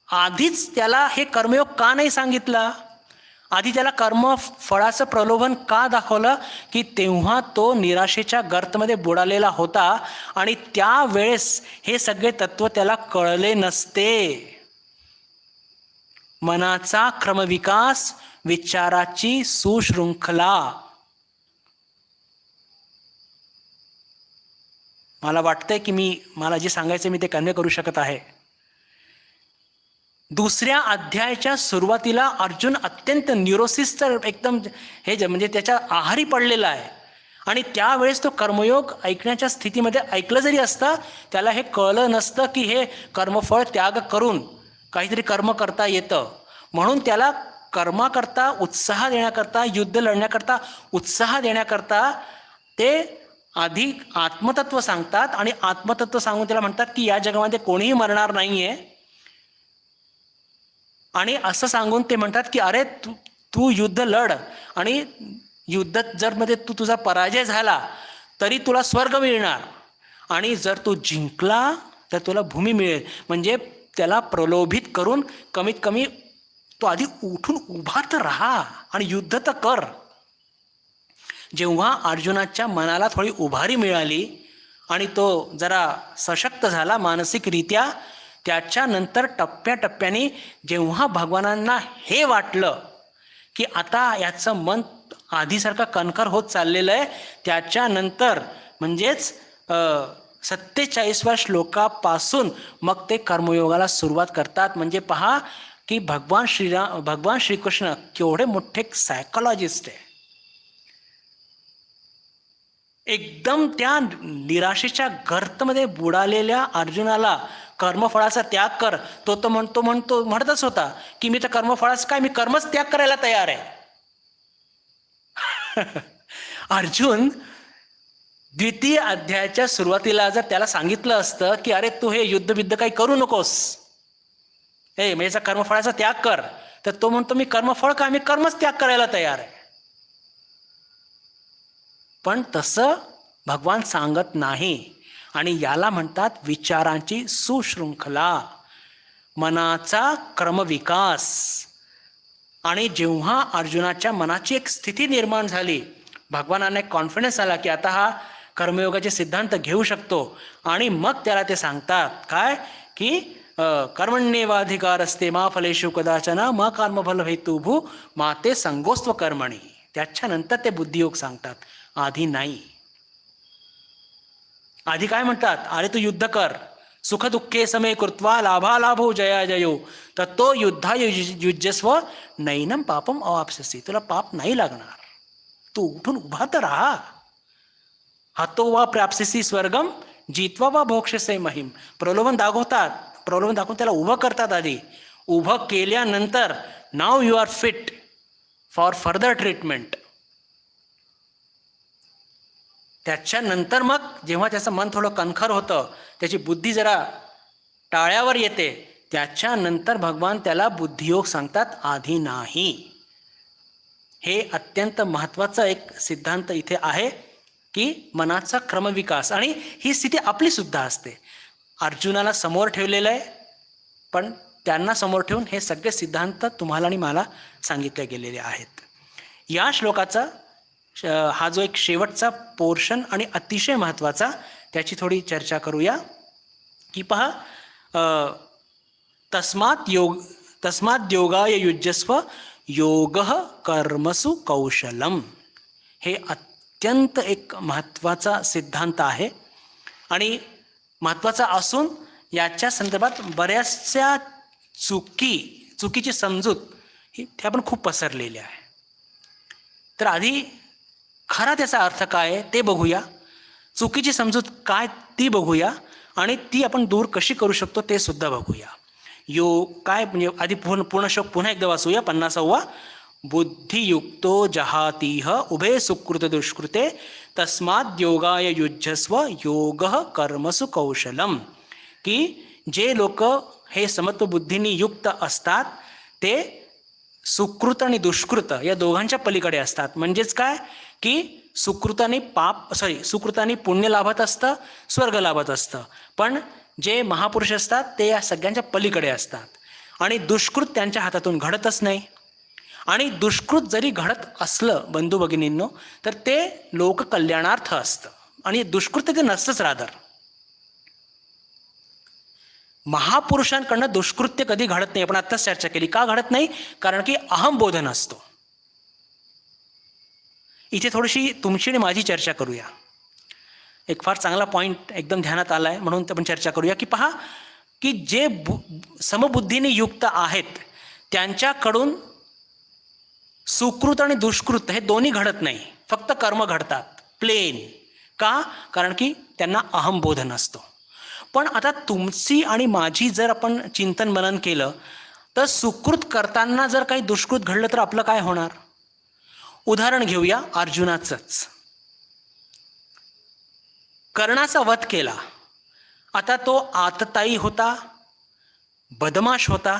आधीच त्याला हे कर्मयोग का नाही सांगितलं, आधी त्याला कर्म फळाचं प्रलोभन का दाखवलं की तेव्हा तो निराशेच्या गर्तमध्ये बुडालेला होता आणि त्यावेळेस हे सगळे तत्व त्याला कळले नसते. मनाचा क्रमविकास, विचाराची सुशृंखला. मला वाटतंय की मला जे सांगायचं मी ते कन्वे करू शकत आहे. दुसऱ्या अध्यायाच्या सुरुवातीला अर्जुन अत्यंत न्यूरोसिसचं एकदम म्हणजे त्याच्या आहारी पडलेला आहे आणि त्यावेळेस तो कर्मयोग ऐकण्याच्या स्थितीमध्ये ऐकलं जरी असतं त्याला हे कळलं नसतं की हे कर्मफळ त्याग करून काहीतरी कर्म करता येतं. म्हणून त्याला कर्माकरता उत्साह देण्याकरता, युद्ध लढण्याकरता उत्साह देण्याकरता ते आधी आत्मतत्व सांगतात आणि आत्मतत्व सांगून त्याला म्हणतात की या जगामध्ये कोणीही मरणार नाहीये. आणि असं सांगून ते म्हणतात की अरे तू युद्ध लढ आणि युद्धात जर मध्ये तुझा पराजय झाला तरी तुला स्वर्ग मिळणार, आणि जर तू जिंकला तर तुला भूमी मिळेल. म्हणजे त्याला प्रलोभित करून कमीत कमी तो आधी उठून उभा तर राहा आणि युद्ध तर कर. जेव्हा अर्जुनाच्या मनाला थोडी उभारी मिळाली आणि तो जरा सशक्त झाला मानसिकरित्या, त्याच्यानंतर टप्प्याटप्प्याने जेव्हा भगवानांना हे वाटलं की आता याचं मन आधीसारखं कणखर होत चाललेलं आहे, त्याच्यानंतर म्हणजेच 47व्या श्लोकापासून मग ते कर्मयोगाला सुरुवात करतात. म्हणजे पहा की भगवान श्रीकृष्ण केवढे मोठे सायकोलॉजिस्ट आहे. एकदम त्या निराशेच्या गर्तमध्ये बुडालेल्या अर्जुनाला कर्मफळाचा त्याग कर, तो म्हणतच होता की मी तर कर्मफळाचं काय, मी कर्मच त्याग करायला तयार आहे. अर्जुन द्वितीय अध्यायाच्या सुरुवातीला जर त्याला सांगितलं असतं की अरे तू हे युद्धबिद्ध काही करू नकोस, म्हणजे कर्मफळाचा त्याग कर, तर तो म्हणतो मी कर्मफळ काय, मी कर्मच त्याग करायला तयार आहे. पण तसं भगवान सांगत नाही, आणि याला म्हणतात विचारांची सुशृंखला, मनाचा क्रमविकास. आणि जेव्हा अर्जुनाच्या मनाची एक स्थिती निर्माण झाली, भगवानांना एक कॉन्फिडन्स आला की आता हा कर्मयोगाचे सिद्धांत घेऊ शकतो, आणि मग त्याला ते सांगतात काय की कर्मण्येवाधिकार असते मा फलेषु कदाचन मा कर्मफल हेतुभू मा ते संगोस्त्व कर्मणी. त्याच्यानंतर ते बुद्धियोग सांगतात, आधी नाही. आधी काय म्हणतात, अरे तू युद्ध कर, सुख दुःखे समे कृत्वा लाभालाभो जया जयो तत्तो युद्धा युज्यस्व नैनम पापम अवाप्स्यसि. तुला पाप नाही लागणार, तू उठून उभा तर राहा. हातो वा प्राप्स्यसि स्वर्गम जित्वा वा भोक्षसे महिम. प्रलोभन दाखवून त्याला उभं करतात. आधी उभं केल्यानंतर नाव you are fit for further treatment. त्याच्यानंतर मग जेव्हा त्याचं मन थोडं कणखर होतं, त्याची बुद्धी जरा टाळ्यावर येते, त्याच्यानंतर भगवान त्याला बुद्धियोग सांगतात, आधी नाही. हे अत्यंत महत्त्वाचा एक सिद्धांत इथे आहे की मनाचा क्रमविकास. आणि ही स्थिती आपली सुद्धा असते. अर्जुनाला समोर ठेवलेलं आहे, पण त्यांना समोर ठेवून हे सगळे सिद्धांत तुम्हाला आणि मला सांगितले गेलेले आहेत. या श्लोकाचा हा जो एक शेवटचा पोर्शन आणि अतिशय महत्त्वाचा, त्याची थोडी चर्चा करूया. की पहा, तस्मात् योगाय युज्यस्व योगः कर्मसु कौशलम. हे अत्यंत एक महत्त्वाचा सिद्धांत आहे, आणि महत्त्वाचा असून याच्या संदर्भात बऱ्याचशा चुकीची समजूत ही आपण खूप पसरलेली आहे. तर आधी खरा त्याचा अर्थ काय आहे ते बघूया, चुकीची समजूत काय ती बघूया, आणि ती आपण दूर कशी करू शकतो ते सुद्धा बघूया. काय म्हणजे आधी पूर्ण श्लोक पुन्हा एकदा वाचूया. 50वा. बुद्धियुक्तो जहातीह उभे सुकृत दुष्कृते तस्माद् योगाय युज्यस्व योगः कर्मसु कौशलम. की जे लोक हे समत्व बुद्धीने युक्त असतात ते सुकृत आणि दुष्कृत या दोघांच्या पलीकडे असतात. म्हणजेच काय की सुकृताने पुण्य लाभत असतं, स्वर्ग लाभत असतं, पण जे महापुरुष असतात ते या सगळ्यांच्या पलीकडे असतात. आणि दुष्कृत त्यांच्या हातातून घडतच नाही. आणि दुष्कृत जरी घडत असलं बंधू भगिनींनो, तर ते लोककल्याणार्थ असतं, आणि दुष्कृत ते नसतंच. रादर महापुरुषांकडनं दुष्कृत्य कधी घडत नाही. आपण आत्ताच चर्चा केली, का घडत नाही, कारण की अहंबोध नसतो. इथे थोडीशी तुमची आणि माझी चर्चा करूया. एक फार चांगला पॉईंट एकदम ध्यानात आला आहे, म्हणून आपण चर्चा करूया. की पहा की जे समबुद्धीने युक्त आहेत त्यांच्याकडून सुकृत आणि दुष्कृत हे दोन्ही घडत नाही, फक्त कर्म घडतात प्लेन. का? कारण की त्यांना अहंबोध नसतो. पण आता तुमची आणि माझी जर आपण चिंतन मनन केलं तर सुकृत करताना जर काही दुष्कृत घडलं तर आपलं काय होणार? उदाहरण घेऊया अर्जुनाचंच. कर्णाचा वध केला. आता तो आतताई होता, बदमाश होता,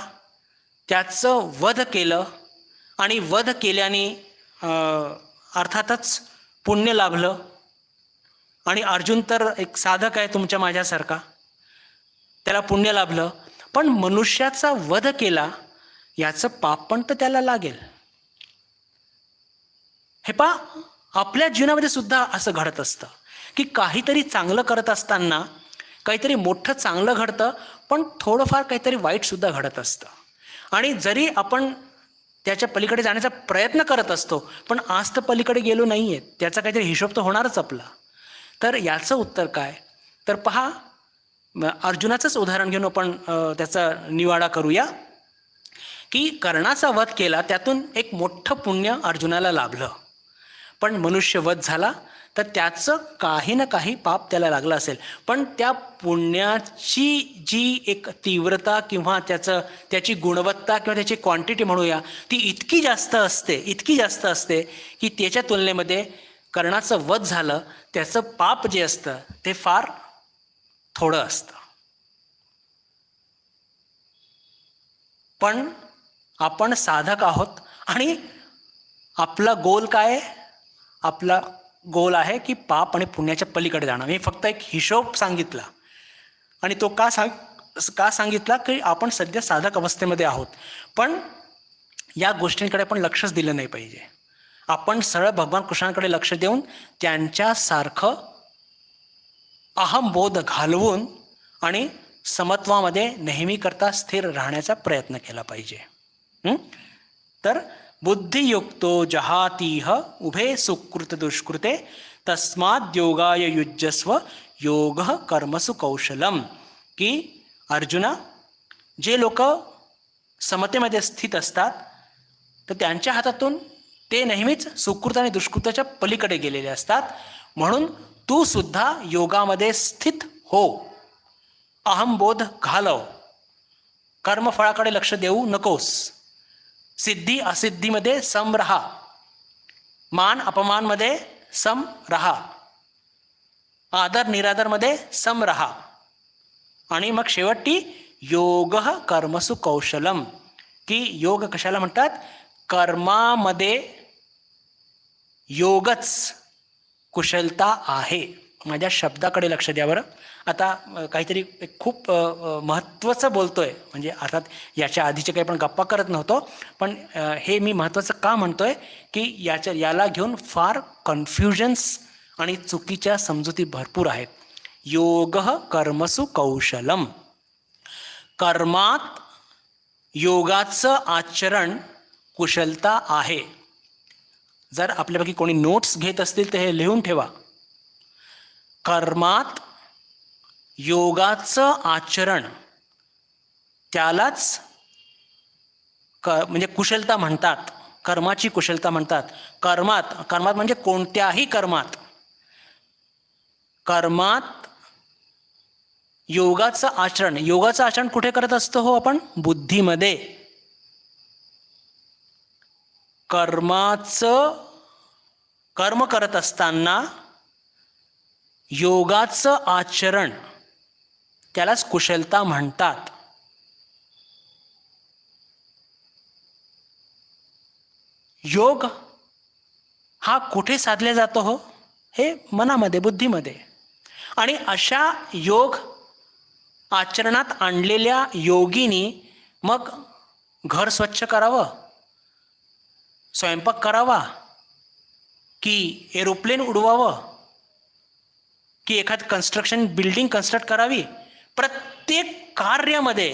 त्याचं वध केलं, आणि वध केल्याने अर्थातच पुण्य लाभलं. आणि अर्जुन तर एक साधक आहे तुमच्या माझ्यासारखा, त्याला पुण्य लाभलं, पण मनुष्याचा वध केला याचं पाप पण तर त्याला लागेल. हे पहा, आपल्या जीवनामध्ये सुद्धा असं घडत असतं की काहीतरी चांगलं करत असताना काहीतरी मोठं चांगलं घडतं, पण थोडंफार काहीतरी वाईटसुद्धा घडत असतं. आणि जरी आपण त्याच्या पलीकडे जाण्याचा प्रयत्न करत असतो, पण आज तर पलीकडे गेलो नाही आहे, त्याचा काहीतरी हिशोब तर होणारच आपला. तर याचं उत्तर काय? तर पहा, अर्जुनाचंच उदाहरण घेऊन आपण त्याचा निवाडा करूया की कर्णाचा वध केला, त्यातून एक मोठं पुण्य अर्जुनाला लाभलं, पण मनुष्यवध झाला तर त्याचं काही ना काही पाप त्याला लागलं असेल. पण त्या पुण्याची जी एक तीव्रता किंवा त्याची गुणवत्ता किंवा त्याची क्वांटिटी म्हणूया, ती इतकी जास्त असते की त्याच्या तुलनेमध्ये कर्णाचं वध झालं त्याचं पाप जे असतं ते फार थोडं असतं. पण आपण साधक आहोत आणि आपला गोल काय आहे? आपला गोल आहे की पाप आणि पुण्याच्या पलीकडे जाणं. मी फक्त एक हिशोब सांगितला, आणि तो का सांगितला की आपण सध्या साधक अवस्थेमध्ये आहोत, पण या गोष्टींकडे आपण लक्षच दिलं नाही पाहिजे. आपण सरळ भगवान कृष्णांकडे लक्ष देऊन त्यांच्यासारखं अहमबोध घालवून आणि समत्वामध्ये नेहमी करता स्थिर राहण्याचा प्रयत्न केला पाहिजे. तर बुद्धियुक्तो जहातीह उभे सुकृत दुष्कृते तस्माद् योगाय युज्यस्व योग कर्मसु कौशलम. की अर्जुना, जे लोक समतेमध्ये स्थित असतात तर त्यांच्या हातातून ते नेहमीच सुकृत आणि दुष्कृताच्या पलीकडे गेलेले असतात. म्हणून तू सुद्धा योगामध्ये स्थित हो, अहमबोध घालव, कर्मफळाकडे लक्ष देऊ नकोस, सिद्धी असिद्धीमध्ये सम रहा, मान अपमानमध्ये सम रहा, आदर निरादरमध्ये सम रहा, आणि मग शेवटी योग कर्मसु कौशलम. की योग कशाला म्हणतात? कर्मामध्ये योगच कुशलता आहे. माझ्या शब्दाकडे लक्ष द्या बरं. आता काहीतरी खूप महत्त्वाचं बोलतोय, म्हणजे अर्थात याच्या आधीचे काही पण गप्पा करत नव्हतो, पण हे मी महत्त्वाचं का म्हणतोय की याला घेऊन फार कन्फ्युजन्स आणि चुकीच्या समजुती भरपूर आहेत. योग कर्मसु कौशलम. कर्मात योगाचं आचरण कुशलता आहे. जर आपल्यापैकी कोणी नोट्स घेत असतील तर हे लिहून ठेवा. कर्मात योगाचं आचरण त्यालाच म्हणजे कुशलता म्हणतात, कर्माची कुशलता म्हणतात. कर्मात म्हणजे कोणत्याही कर्मात योगाचं आचरण कुठे करत असतो हो आपण? बुद्धीमध्ये. कर्म करत असताना योगाचं आचरण त्यालाच कुशलता म्हणतात. योग हा कुठे साधला जातो हो? हे मनामध्ये, बुद्धीमध्ये. आणि अशा योग आचरणात आणलेल्या योगिनी मग घर स्वच्छ करावं, स्वयंपाक करावा, की एरोप्लेन उडवावं, की एखाद बिल्डिंग कन्स्ट्रक्ट करावी, प्रत्येक कार्यामध्ये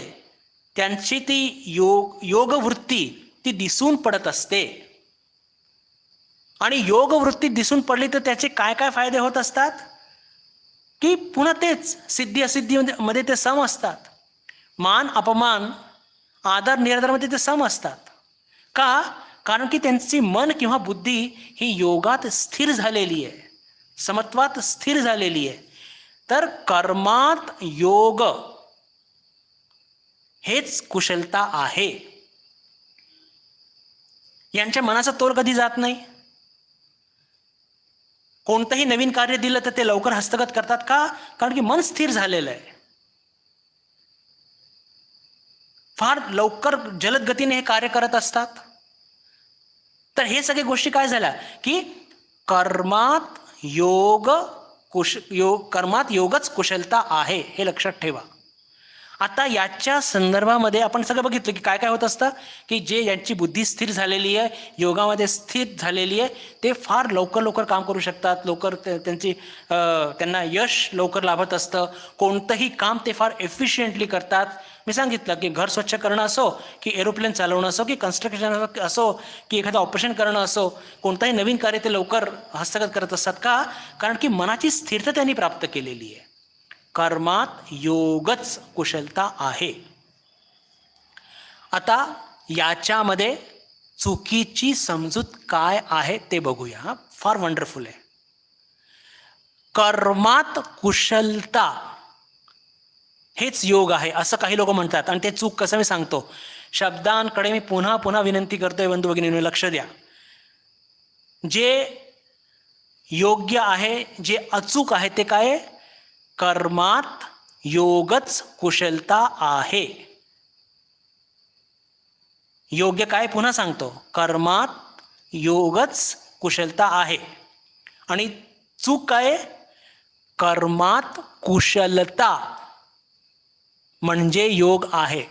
त्यांची ती योगवृत्ती ती दिसून पडत असते. आणि योगवृत्ती दिसून पडली तर त्याचे काय काय फायदे होत असतात? की पुन्हा तेच सिद्धी असिद्धीमध्ये ते सम असतात, मान अपमान आदर निरादरमध्ये ते सम असतात. का? कारण की त्यांची मन किंवा बुद्धी ही योगात स्थिर झालेली आहे, समत्वात स्थिर झालेली आहे. तर कर्मात योग हेच कुशलता आहे. यांच्या मनाचा तोल कधी जात नाही. कोणतंही नवीन कार्य दिलं तर ते लवकर हस्तगत करतात. का? कारण की मन स्थिर झालेलं आहे. फार लवकर जलद गतीने हे कार्य करत असतात. तर हे सगळे गोष्टी काय झाल्या की कर्मात योग कर्मात योगच कुशलता आहे, हे लक्षात ठेवा. आता याच्या संदर्भामध्ये आपण सगळं बघितलं की काय काय होत असतं की जे यांची बुद्धी स्थिर झालेली आहे, योगामध्ये स्थिर झालेली आहे, ते फार लवकर लवकर काम करू शकतात, लवकर त्यांना यश लवकर लाभत असतं. कोणतंही काम ते फार एफिशियंटली करतात. मी सांगितलं की घर स्वच्छ करणं असो, की एरोप्लेन चालवणं असो, की कन्स्ट्रक्शन असो, की एखादं ऑपरेशन करणं असो, कोणतंही नवीन कार्य ते लवकर हस्तगत करत असतात. का? कारण की मनाची स्थिरता त्यांनी प्राप्त केलेली आहे. कर्मात योगच कुशलता आहे. आता याच्यामध्ये चुकीची समजूत काय आहे ते बघूया. फार वंडरफुल आहे. कर्मात कुशलता हेच योग आहे असं काही लोक म्हणतात, आणि ते चूक कसं मी सांगतो. शब्दांकडे मी पुन्हा पुन्हा विनंती करतोय बंधू भगिनींनो, लक्ष द्या. जे योग्य आहे, जे अचूक आहे ते काय? कर्मात योगच कुशलता आहे. योग्य काय? पुन्हा सांगतो, कर्मात योगच कुशलता आहे. आणि चूक काय? कर्मात कुशलता म्हणजे योग आहे.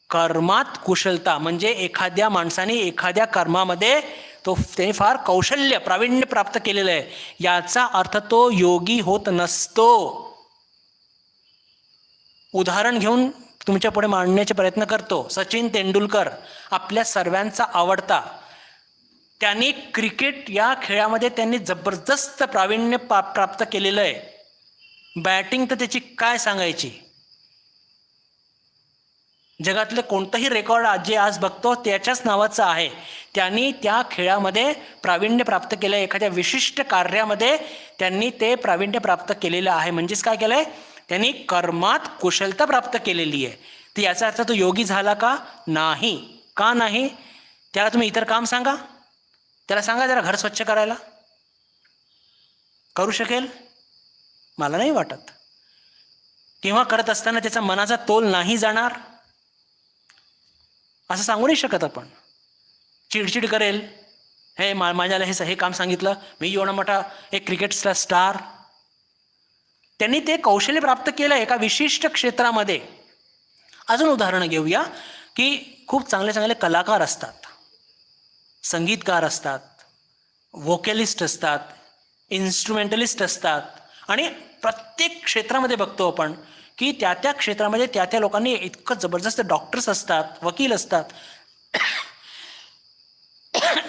कर्मात कुशलता म्हणजे एखाद्या माणसाने एखाद्या कर्मामध्ये त्याने फार कौशल्य प्रावीण्य प्राप्त केलेलं आहे, याचा अर्थ तो योगी होत नसतो. उदाहरण घेऊन तुमच्या पुढे मांडण्याचे प्रयत्न करतो. सचिन तेंडुलकर आपल्या सर्वांचा आवडता. त्यांनी क्रिकेट या खेळामध्ये त्यांनी जबरदस्त प्रावीण्य प्राप्त केलेलं आहे. बॅटिंग तर त्याची काय सांगायची. जगातले कोणतंही रेकॉर्ड जे आज बघतो त्याच्याच नावाचं आहे. त्यांनी त्या खेळामध्ये प्रावीण्य प्राप्त केलं आहे. एखाद्या विशिष्ट कार्यामध्ये त्यांनी ते प्रावीण्य प्राप्त केलेलं आहे. म्हणजेच काय केलं आहे? त्यांनी कर्मात कुशलता प्राप्त केलेली आहे. तर याचा अर्थ तो योगी झाला का? नाही. का नाही? त्याला तुम्ही इतर काम सांगा. त्याला सांगा जरा घर स्वच्छ करायला. करू शकेल? मला नाही वाटत. किंवा करत असताना त्याचा मनाचा तोल नाही जाणार असं सांगू नाही शकत आपण. चिडचिड करेल. माझ्याला हे काम सांगितलं, मी एवढा मोठा एक क्रिकेटचा स्टार. त्यांनी ते कौशल्य प्राप्त केलं एका विशिष्ट क्षेत्रामध्ये. अजून उदाहरणं घेऊया की खूप चांगले चांगले कलाकार असतात, संगीतकार असतात, व्होकॅलिस्ट असतात, इन्स्ट्रुमेंटलिस्ट असतात, आणि प्रत्येक क्षेत्रामध्ये बघतो आपण की त्या त्या क्षेत्रामध्ये त्या त्या लोकांनी इतकं जबरदस्त डॉक्टर्स असतात, वकील असतात,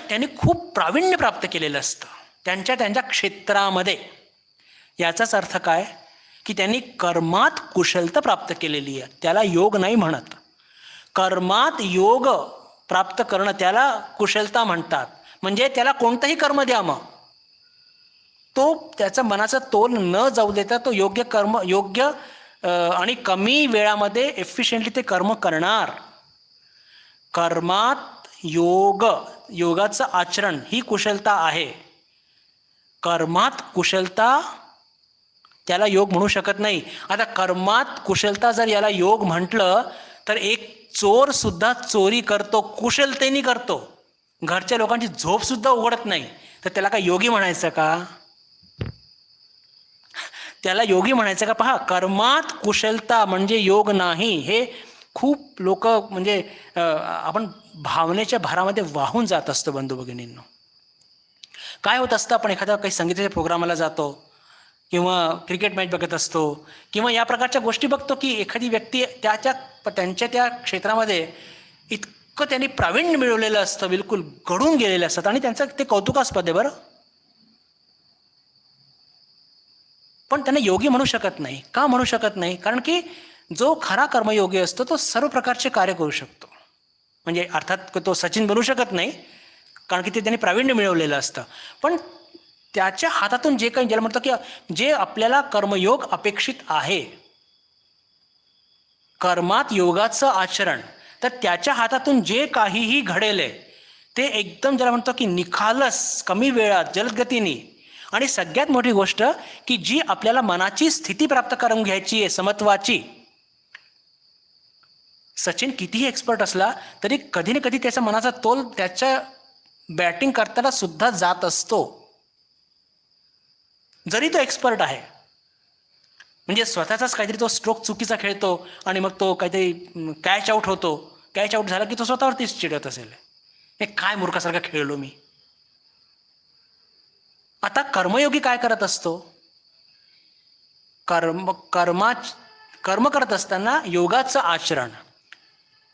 त्यांनी खूप प्रावीण्य प्राप्त केलेलं असतं त्यांच्या त्यांच्या क्षेत्रामध्ये. याचाच अर्थ काय? की त्यांनी कर्मात कुशलता प्राप्त केलेली आहे. त्याला योग नाही म्हणत. कर्मात योग प्राप्त करणं त्याला कुशलता म्हणतात. म्हणजे त्याला कोणतंही कर्म द्या, मग तो त्याचा मनाचा तोल न जाऊ देता तो योग्य कर्म, योग्य आणि कमी वेळामध्ये एफिशियंटली ते कर्म करणार. कर्मात योग, योगाचं आचरण ही कुशलता आहे. कर्मात कुशलता त्याला योग म्हणू शकत नाही. आता कर्मात कुशलता जर याला योग म्हटलं तर एक चोर सुद्धा चोरी करतो, कुशलतेने करतो. घरच्या लोकांची झोप सुद्धा उघडत नाही, तर त्याला काय योगी म्हणायचं का? त्याला योगी म्हणायचं का? पहा, कर्मात कुशलता म्हणजे योग नाही. हे खूप लोक म्हणजे आपण भावनेच्या भारामध्ये वाहून जात असतो बंधू भगिनींनो. काय होत असतं, आपण एखाद्या काही संगीताच्या प्रोग्रामाला जातो किंवा क्रिकेट मॅच बघत असतो किंवा या प्रकारच्या गोष्टी बघतो की एखादी व्यक्ती त्यांच्या त्या क्षेत्रामध्ये इतकं त्यांनी प्रावीण्य मिळवलेलं असतं, बिलकुल घडून गेलेलं असतात, आणि त्यांचं ते कौतुकास्पद आहे बरं. पण त्यांना योगी म्हणू शकत नाही. का म्हणू शकत नाही? कारण की जो खरा कर्मयोगी असतो तो सर्व प्रकारचे कार्य करू शकतो. म्हणजे अर्थात तो सचिन बनू शकत नाही, कारण की ते त्यांनी प्रावीण्य मिळवलेलं असतं. पण त्याच्या हातातून जे काही, ज्याला म्हणतो की जे आपल्याला कर्मयोग अपेक्षित आहे, कर्मात योगाचं आचरण, तर त्याच्या हातातून जे काहीही घडेल ते एकदम ज्याला म्हणतो की निखालस, कमी वेळात, जलदगतीने, आणि सगळ्यात मोठी गोष्ट की जी आपल्याला मनाची स्थिती प्राप्त करून घ्यायची आहे, समत्वाची. सचिन कितीही एक्सपर्ट असला तरी कधी ना कधी त्याच्या मनाचा तोल त्याच्या बॅटिंग करताना सुद्धा जात असतो. जरी तो एक्सपर्ट आहे, म्हणजे स्वतःचाच काहीतरी तो स्ट्रोक चुकीचा खेळतो आणि मग तो काहीतरी कॅच आऊट होतो, कॅच आऊट झाला की तो स्वतःवरतीच चिडत असेल, हे काय मूर्खासारखा खेळलो मी. आता कर्मयोगी काय करत असतो? कर्म करत असताना योगाचं आचरण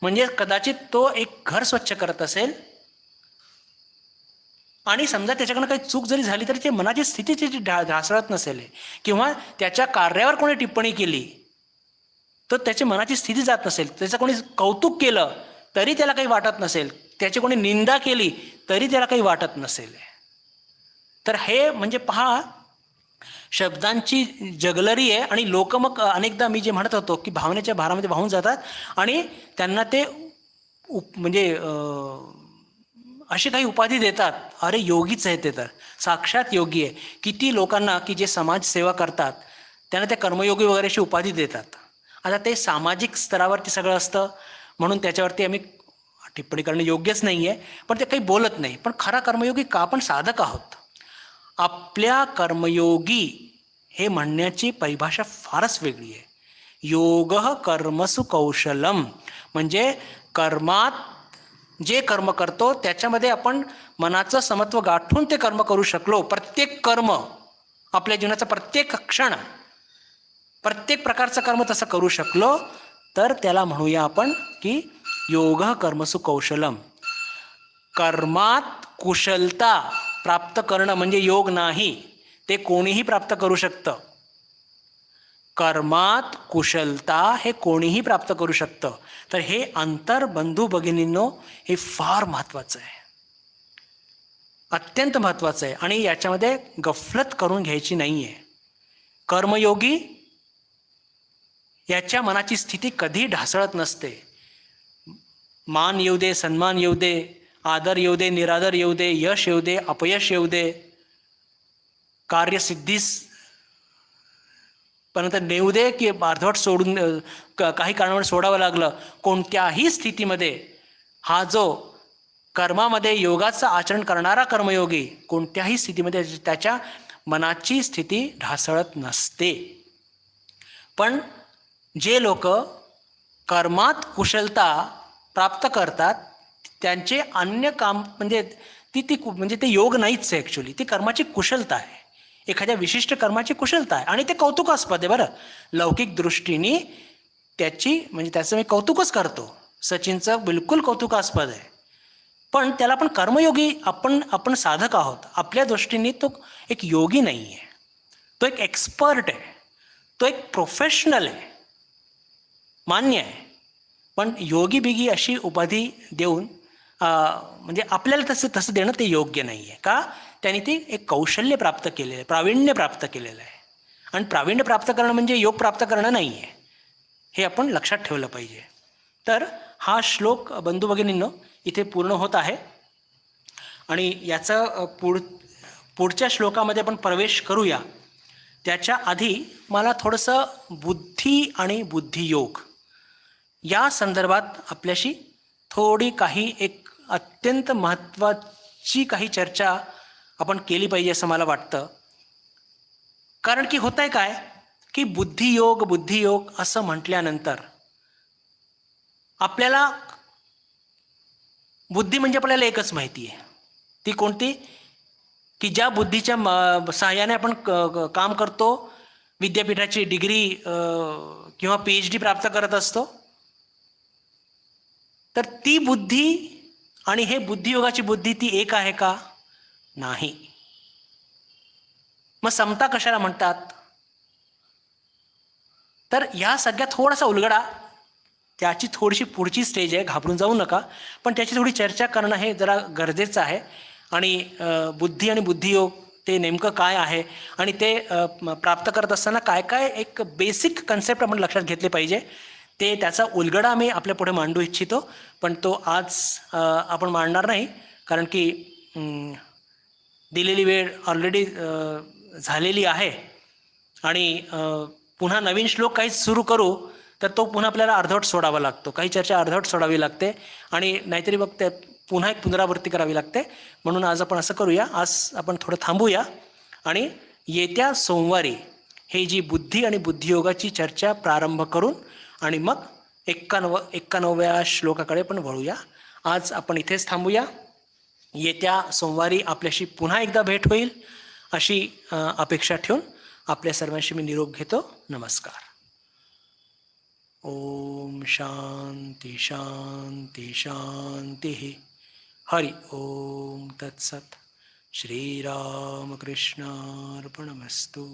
म्हणजे कदाचित तो एक घर स्वच्छ करत असेल आणि समजा त्याच्याकडनं काही चूक जरी झाली तरी ते मनाची स्थिती त्याची ढासळत नसेल, किंवा त्याच्या कार्यावर कोणी टिप्पणी केली तर त्याची मनाची स्थिती जात नसेल, त्याचं कोणी कौतुक केलं तरी त्याला काही वाटत नसेल, त्याची कोणी निंदा केली तरी त्याला काही वाटत नसेल. तर हे म्हणजे पहा, शब्दांची जगलरी आहे. आणि लोक मग अनेकदा मी जे म्हणत होतो की भावनेच्या भारामध्ये वाहून जातात आणि त्यांना ते म्हणजे अशी काही उपाधी देतात, अरे योगीच आहे ते, तर साक्षात योगी आहे. किती लोकांना की जे समाजसेवा करतात त्यांना ते कर्मयोगी वगैरे अशी उपाधी देतात. आता ते सामाजिक स्तरावरती सगळं असतं म्हणून त्याच्यावरती आम्ही टिप्पणी करणं योग्यच नाही आहे, पण ते काही बोलत नाही. पण खरा कर्मयोगी का? आपण साधक आहोत. आपल्या कर्मयोगी हे म्हणण्याची परिभाषा फारच वेगळी आहे. योगः कर्मसु कौशलम, म्हणजे कर्मात जे कर्म करतो त्याच्यामध्ये आपण मनाचं समत्व गाठून ते कर्म करू शकलो, प्रत्येक कर्म आपल्या जीवनाचा प्रत्येक क्षण प्रत्येक प्रकारचं कर्म तसं करू शकलो तर त्याला म्हणूया आपण की योगः कर्मसु कौशलम. कर्मात कुशलता प्राप्त करणं म्हणजे योग नाही, ते कोणीही प्राप्त करू शकतं. कर्मात कुशलता हे कोणीही प्राप्त करू शकतं. तर हे अंतर बंधू भगिनींनो हे फार महत्त्वाचं आहे, अत्यंत महत्त्वाचं आहे. आणि याच्यामध्ये गफलत करून घ्यायची नाही आहे. कर्मयोगी याच्या मनाची स्थिती कधी ढासळत नसते. मान येऊ दे, सन्मान येऊ दे, आदर येऊ दे, निरादर येऊ दे, यश येऊ दे, अपयश येऊ दे, कार्यसिद्धीस पर्यंत नेऊ दे की अर्धवट सोडून काही कारणामुळे सोडावं लागलं, कोणत्याही स्थितीमध्ये हा जो कर्मामध्ये योगाचं आचरण करणारा कर्मयोगी कोणत्याही स्थितीमध्ये त्याच्या मनाची स्थिती ढासळत नसते. पण जे लोक कर्मात कुशलता प्राप्त करतात त्यांचे अन्य काम म्हणजे म्हणजे ते योग नाहीच आहे, ॲक्च्युली ती कर्माची कुशलता आहे, एखाद्या विशिष्ट कर्माची कुशलता आहे. आणि ते कौतुकास्पद आहे बरं. लौकिक दृष्टीने त्याची म्हणजे त्याचं मी कौतुकच करतो, सचिनचं बिलकुल कौतुकास्पद आहे. पण त्याला आपण कर्मयोगी आपण साधक आहोत, आपल्या दृष्टीने तो एक योगी नाही आहे, तो एक एक्सपर्ट आहे, तो एक प्रोफेशनल आहे, मान्य आहे. पण योगी बिगी अशी उपाधी देऊन म्हणजे आपल्याला तसं देणं ते योग्य नाही आहे. का? त्यांनी ते एक कौशल्य प्राप्त केलेलं आहे, प्रावीण्य प्राप्त केलेलं आहे. आणि प्रावीण्य प्राप्त करणं म्हणजे योग प्राप्त करणं नाही आहे, हे आपण लक्षात ठेवलं पाहिजे. तर हा श्लोक बंधू भगिनींनो इथे पूर्ण होत आहे. आणि याचं पुढच्या श्लोकामध्ये आपण प्रवेश करूया. त्याच्या आधी मला थोडंसं बुद्धी आणि बुद्धियोग या संदर्भात आपल्याशी थोडी काही एक अत्यंत महत्त्वाची काही चर्चा आपण केली पाहिजे असं मला वाटतं. कारण की होत आहे काय की बुद्धियोग असं म्हटल्यानंतर आपल्याला बुद्धी म्हणजे आपल्याला एकच माहिती आहे, ती कोणती? की ज्या बुद्धीच्या सहाय्याने आपण काम करतो, विद्यापीठाची डिग्री किंवा PhD प्राप्त करत असतो. तर ती बुद्धी आणि हे बुद्धियोगाची बुद्धी ती एक आहे का? नाही. मग समता कशाला म्हणतात? तर या सगळ्यात थोडासा उलगडा, त्याची थोडीशी पुढची स्टेज आहे, घाबरून जाऊ नका, पण त्याची थोडी चर्चा करणं हे जरा गरजेचं आहे. आणि बुद्धी आणि बुद्धियोग ते नेमकं काय आहे आणि ते प्राप्त करत असताना काय काय एक बेसिक कन्सेप्ट आपण लक्षात घेतले पाहिजे, ते त्याचा उलगडा मी आपल्या पुढे मांडू इच्छितो. पण तो आज आपण मांडणार नाही, कारण की दिलेली वेळ ऑलरेडी झालेली आहे. आणि पुन्हा नवीन श्लोक काही सुरू करू तर तो पुन्हा आपल्याला अर्धवट सोडावा लागतो, काही चर्चा अर्धवट सोडावी लागते आणि नाहीतरी मग ते पुन्हा एक पुनरावृत्ती करावी लागते. म्हणून आज आपण असं करूया, आज आपण थोडं थांबूया आणि येत्या सोमवारी हे जी बुद्धी आणि बुद्धियोगाची चर्चा प्रारंभ करून आणि मग 91व्या श्लोकाकडे पण वळूया. आज आपण इथेच थांबूया. येत्या सोमवारी आपल्याशी पुन्हा एकदा भेट होईल अशी अपेक्षा ठेवून आपल्या सर्वांशी मी निरोप घेतो. नमस्कार. ओम शांती शांती शांती. हरि ओम तत्सत. श्रीरामकृष्णार्पणमस्तु.